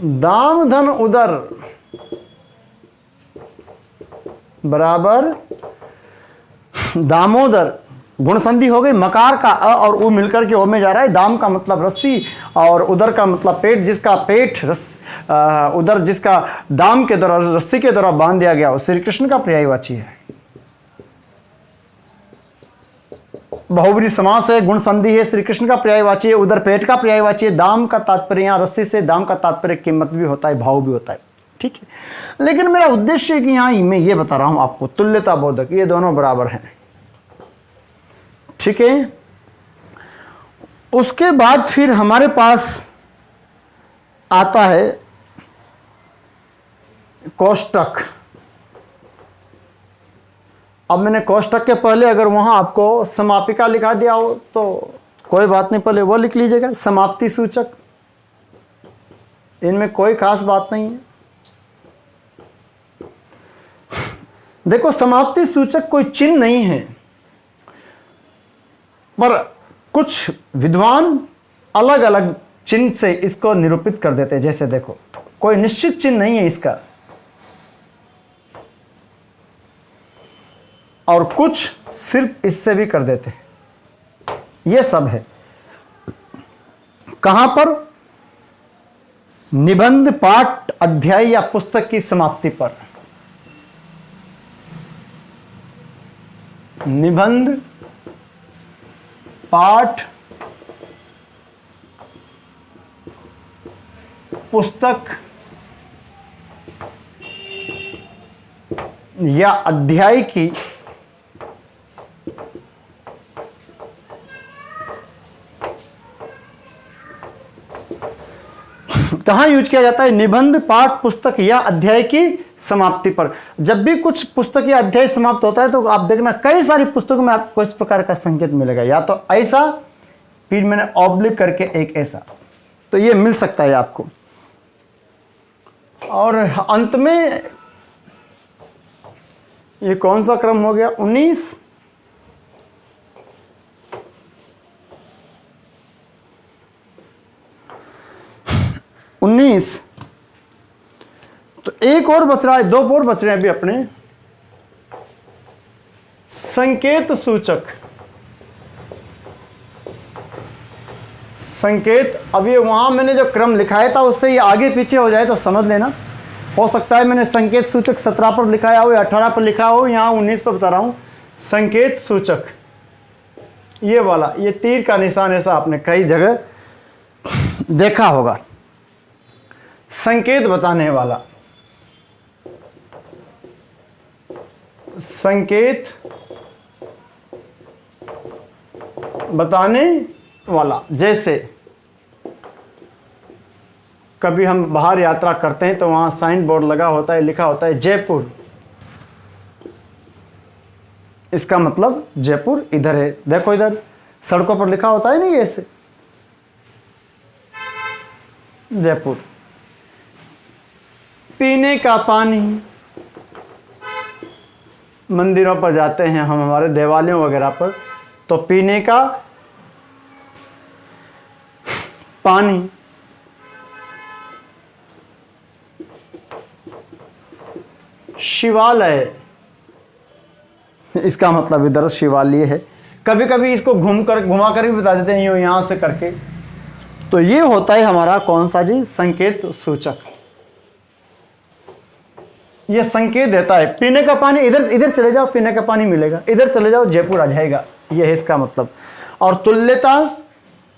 दाम, धन, उदर बराबर दामोदर। गुण संधि हो गई, मकार का अ और उ मिलकर के ओ में जा रहा है। दाम का मतलब रस्सी और उदर का मतलब पेट, जिसका पेट उदर जिसका दाम के द्वारा रस्सी के द्वारा बांध दिया गया, वो श्री कृष्ण का पर्यायवाची है। बहुब्री समास है, गुण संधि है, श्री कृष्ण का पर्यायवाची है, उधर पेट का पर्यायवाची है। दाम का तात्पर्य, यहाँ रस्सी से दाम का तात्पर्य कीमत भी होता है, भाव भी होता है, ठीक है। लेकिन मेरा उद्देश्य है कि यहाँ मैं ये बता रहा हूं आपको, तुल्यता बोधक, ये दोनों बराबर हैं, ठीक है। उसके बाद फिर हमारे पास आता है कोष्टक। अब मैंने कोष्टक के पहले अगर वहां आपको समापिका लिखा दिया हो तो कोई बात नहीं, पहले वो लिख लीजिएगा, समाप्ति सूचक। इनमें कोई खास बात नहीं है। देखो, समाप्ति सूचक कोई चिन्ह नहीं है, पर कुछ विद्वान अलग अलग चिन्ह से इसको निरूपित कर देते हैं। जैसे देखो, कोई निश्चित चिन्ह नहीं है इसका, और कुछ सिर्फ इससे भी कर देते हैं। ये सब है कहां पर? निबंध, पाठ, अध्याय या पुस्तक की समाप्ति पर। निबंध, पाठ, पुस्तक या अध्याय की कहां यूज किया जाता है? निबंध, पाठ, पुस्तक या अध्याय की समाप्ति पर। जब भी कुछ पुस्तक या अध्याय समाप्त होता है तो आप देखना कई सारी पुस्तकों में आपको इस प्रकार का संकेत मिलेगा, या तो ऐसा, फिर मैंने ऑब्लिक करके एक ऐसा, तो ये मिल सकता है आपको। और अंत में ये कौन सा क्रम हो गया? 19। तो एक और बच रहा है, दो और बच रहे हैं अभी अपने। संकेत सूचक। संकेत, अब ये वहां मैंने जो क्रम लिखाया था उससे ये आगे पीछे हो जाए तो समझ लेना। हो सकता है मैंने संकेत सूचक 17 पर लिखाया हो या 18 पर लिखा हो, यहाँ 19 पर बता रहा हूं। संकेत सूचक ये वाला, ये तीर का निशान ऐसा आपने कई जगह देखा होगा, संकेत बताने वाला। संकेत बताने वाला, जैसे कभी हम बाहर यात्रा करते हैं तो वहां साइन बोर्ड लगा होता है, लिखा होता है जयपुर, इसका मतलब जयपुर इधर है। देखो इधर सड़कों पर लिखा होता है नहीं ऐसे, जयपुर। पीने का पानी, मंदिरों पर जाते हैं हम, हमारे देवालयों वगैरह पर, तो पीने का पानी। शिवालय, इसका मतलब इधर शिवालय है। कभी कभी इसको घुमा कर भी बता देते हैं, यूं यहां से करके। तो ये होता है हमारा कौन सा जी? संकेत सूचक। ये संकेत देता है पीने का पानी, इधर इधर चले जाओ पीने का पानी मिलेगा, इधर चले जाओ जयपुर आ जाएगा, ये है इसका मतलब। और तुल्यता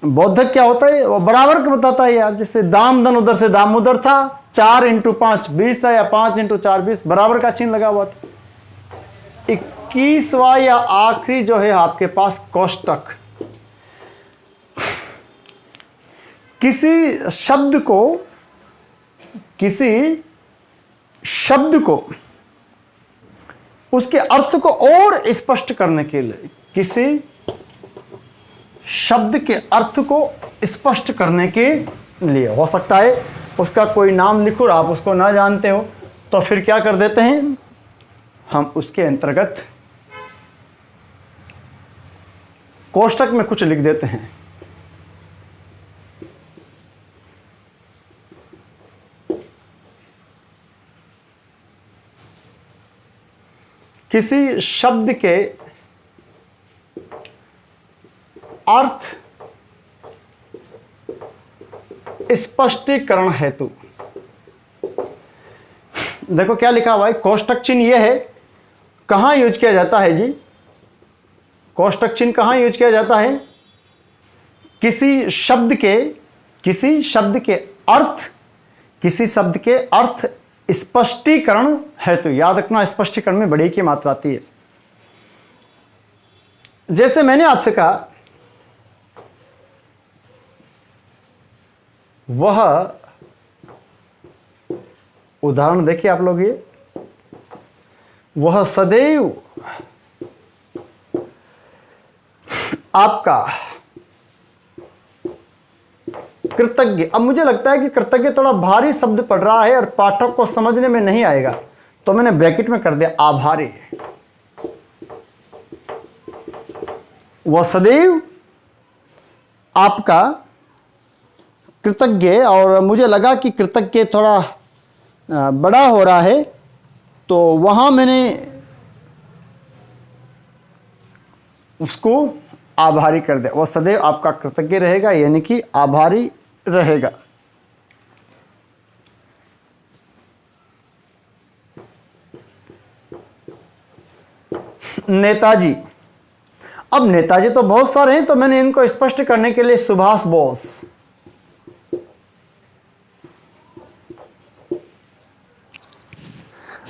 बोधक क्या होता है? वो बराबर का बताता है यार। जैसे दाम धन उधर से दाम उधर था, 4 × 5 20 था, या 5 × 4 20, बराबर का चिन्ह लगा हुआ था। 21वां या आखिरी जो है आपके पास कोष्टक। किसी शब्द को उसके अर्थ को और स्पष्ट करने के लिए, किसी शब्द के अर्थ को स्पष्ट करने के लिए, हो सकता है उसका कोई नाम लिखो और आप उसको ना जानते हो, तो फिर क्या कर देते हैं हम, उसके अंतर्गत कोष्टक में कुछ लिख देते हैं। किसी शब्द के स्पष्टीकरण हेतु। देखो क्या लिखा हुआ है, कोष्टक चिन्ह ये है, कहां यूज किया जाता है जी? कोष्टक चिन्ह कहां यूज किया जाता है? किसी शब्द के अर्थ स्पष्टीकरण हेतु। याद रखना, स्पष्टीकरण में बड़ी की मात्रा आती है। जैसे मैंने आपसे कहा, वह उदाहरण देखिए आप लोग, ये वह सदैव आपका कृतज्ञ। अब मुझे लगता है कि कृतज्ञ थोड़ा भारी शब्द पड़ रहा है और पाठक को समझने में नहीं आएगा, तो मैंने ब्रैकेट में कर दिया आभारी। वह सदैव आपका कृतज्ञ, और मुझे लगा कि कृतज्ञ थोड़ा बड़ा हो रहा है, तो वहां मैंने उसको आभारी कर दिया। वह सदैव आपका कृतज्ञ रहेगा, यानी कि आभारी रहेगा। नेताजी। अब नेताजी तो बहुत सारे हैं, तो मैंने इनको स्पष्ट करने के लिए सुभाष बोस।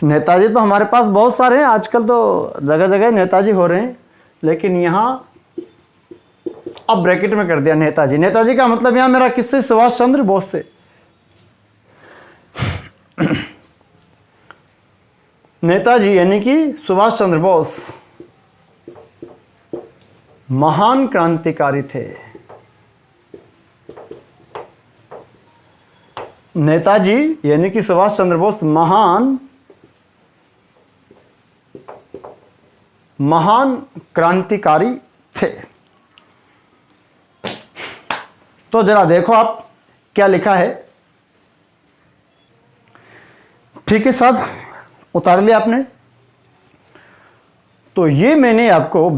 नेताजी तो हमारे पास बहुत सारे हैं, आजकल तो जगह जगह नेताजी हो रहे हैं, लेकिन यहां अब ब्रैकेट में कर दिया नेताजी। नेताजी का मतलब यहां मेरा किससे? सुभाष चंद्र बोस से। नेताजी यानी कि सुभाष चंद्र बोस महान क्रांतिकारी थे। नेताजी यानी कि सुभाष चंद्र बोस महान क्रांतिकारी थे। तो जरा देखो आप क्या लिखा है। ठीक है साहब, उतार लिया आपने। तो ये मैंने आपको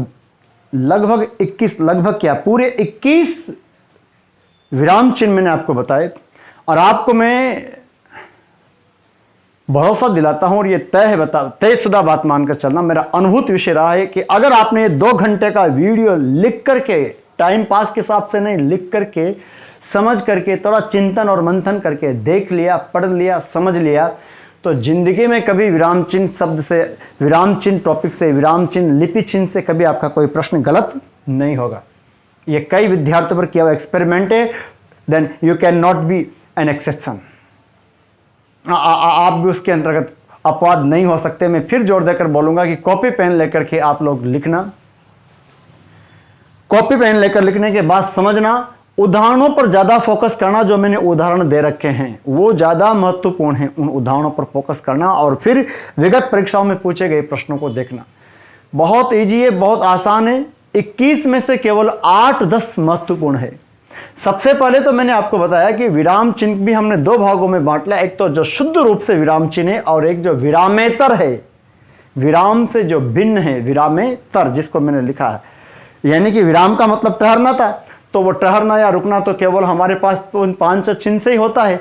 लगभग क्या पूरे 21 विराम चिन्ह मैंने आपको बताए, और आपको मैं भरोसा दिलाता हूं, और ये तयशुदा बात मानकर चलना, मेरा अनुभूत विषय रहा है कि अगर आपने 2 घंटे का वीडियो लिख करके, टाइम पास के हिसाब से नहीं, लिख करके, समझ करके, थोड़ा चिंतन और मंथन करके देख लिया, पढ़ लिया, समझ लिया, तो जिंदगी में कभी विराम चिन्ह शब्द से, विराम चिन्ह टॉपिक से, विराम चिन्ह लिपि चिन्ह से कभी आपका कोई प्रश्न गलत नहीं होगा। ये कई विद्यार्थियों पर किया हुआ एक्सपेरिमेंट है, then you can not be an exception. आप भी उसके अंतर्गत अपवाद नहीं हो सकते। मैं फिर जोर देकर बोलूंगा कि कॉपी पेन लेकर के आप लोग लिखना, कॉपी पेन लेकर लिखने के बाद समझना, उदाहरणों पर ज्यादा फोकस करना। जो मैंने उदाहरण दे रखे हैं वो ज्यादा महत्वपूर्ण है, उन उदाहरणों पर फोकस करना, और फिर विगत परीक्षाओं में पूछे गए प्रश्नों को देखना। बहुत इजी है, बहुत आसान है। 21 में से केवल 8-10 महत्वपूर्ण है। सबसे पहले तो मैंने आपको बताया कि विराम चिन्ह भी हमने 2 भागों में बांट लिया, एक तो जो शुद्ध रूप से विराम चिन्ह है, और एक जो विरामेतर है, विराम से जो भिन्न है, विरामेतर, जिसको मैंने लिखा है। यानी कि विराम का मतलब ठहरना था, तो वो ठहरना या रुकना तो केवल हमारे पास 5 चिन्ह से ही होता है।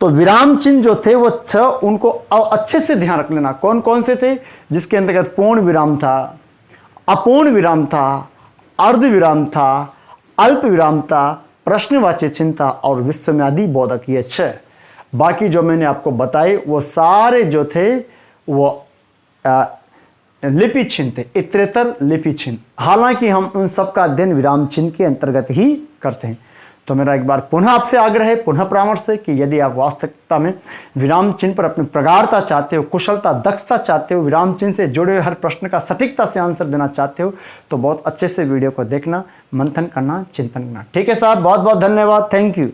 तो विराम चिन्ह जो थे वो 6, उनको अच्छे से ध्यान रख लेना। कौन कौन से थे? जिसके अंतर्गत पूर्ण विराम था, अपूर्ण विराम था, अर्ध विराम था, अल्प विराम था, प्रश्नवाची चिन्ह था, और विस्मयादि बोधक, ये 6। बाकी जो मैंने आपको बताए वो सारे जो थे वो लिपि चिन्ह थे, इतरेतर लिपि चिन्ह। हालांकि हम उन सब का अध्ययन विराम चिन्ह के अंतर्गत ही करते हैं। तो मेरा एक बार पुनः आपसे आग्रह है, पुनः परामर्श है कि यदि आप वास्तविकता में विराम चिन्ह पर अपनी प्रगाढ़ता चाहते हो, कुशलता, दक्षता चाहते हो, विराम चिन्ह से जुड़े हुए हर प्रश्न का सटीकता से आंसर देना चाहते हो, तो बहुत अच्छे से वीडियो को देखना, मंथन करना, चिंतन करना। ठीक है साहब, बहुत बहुत धन्यवाद, थैंक यू।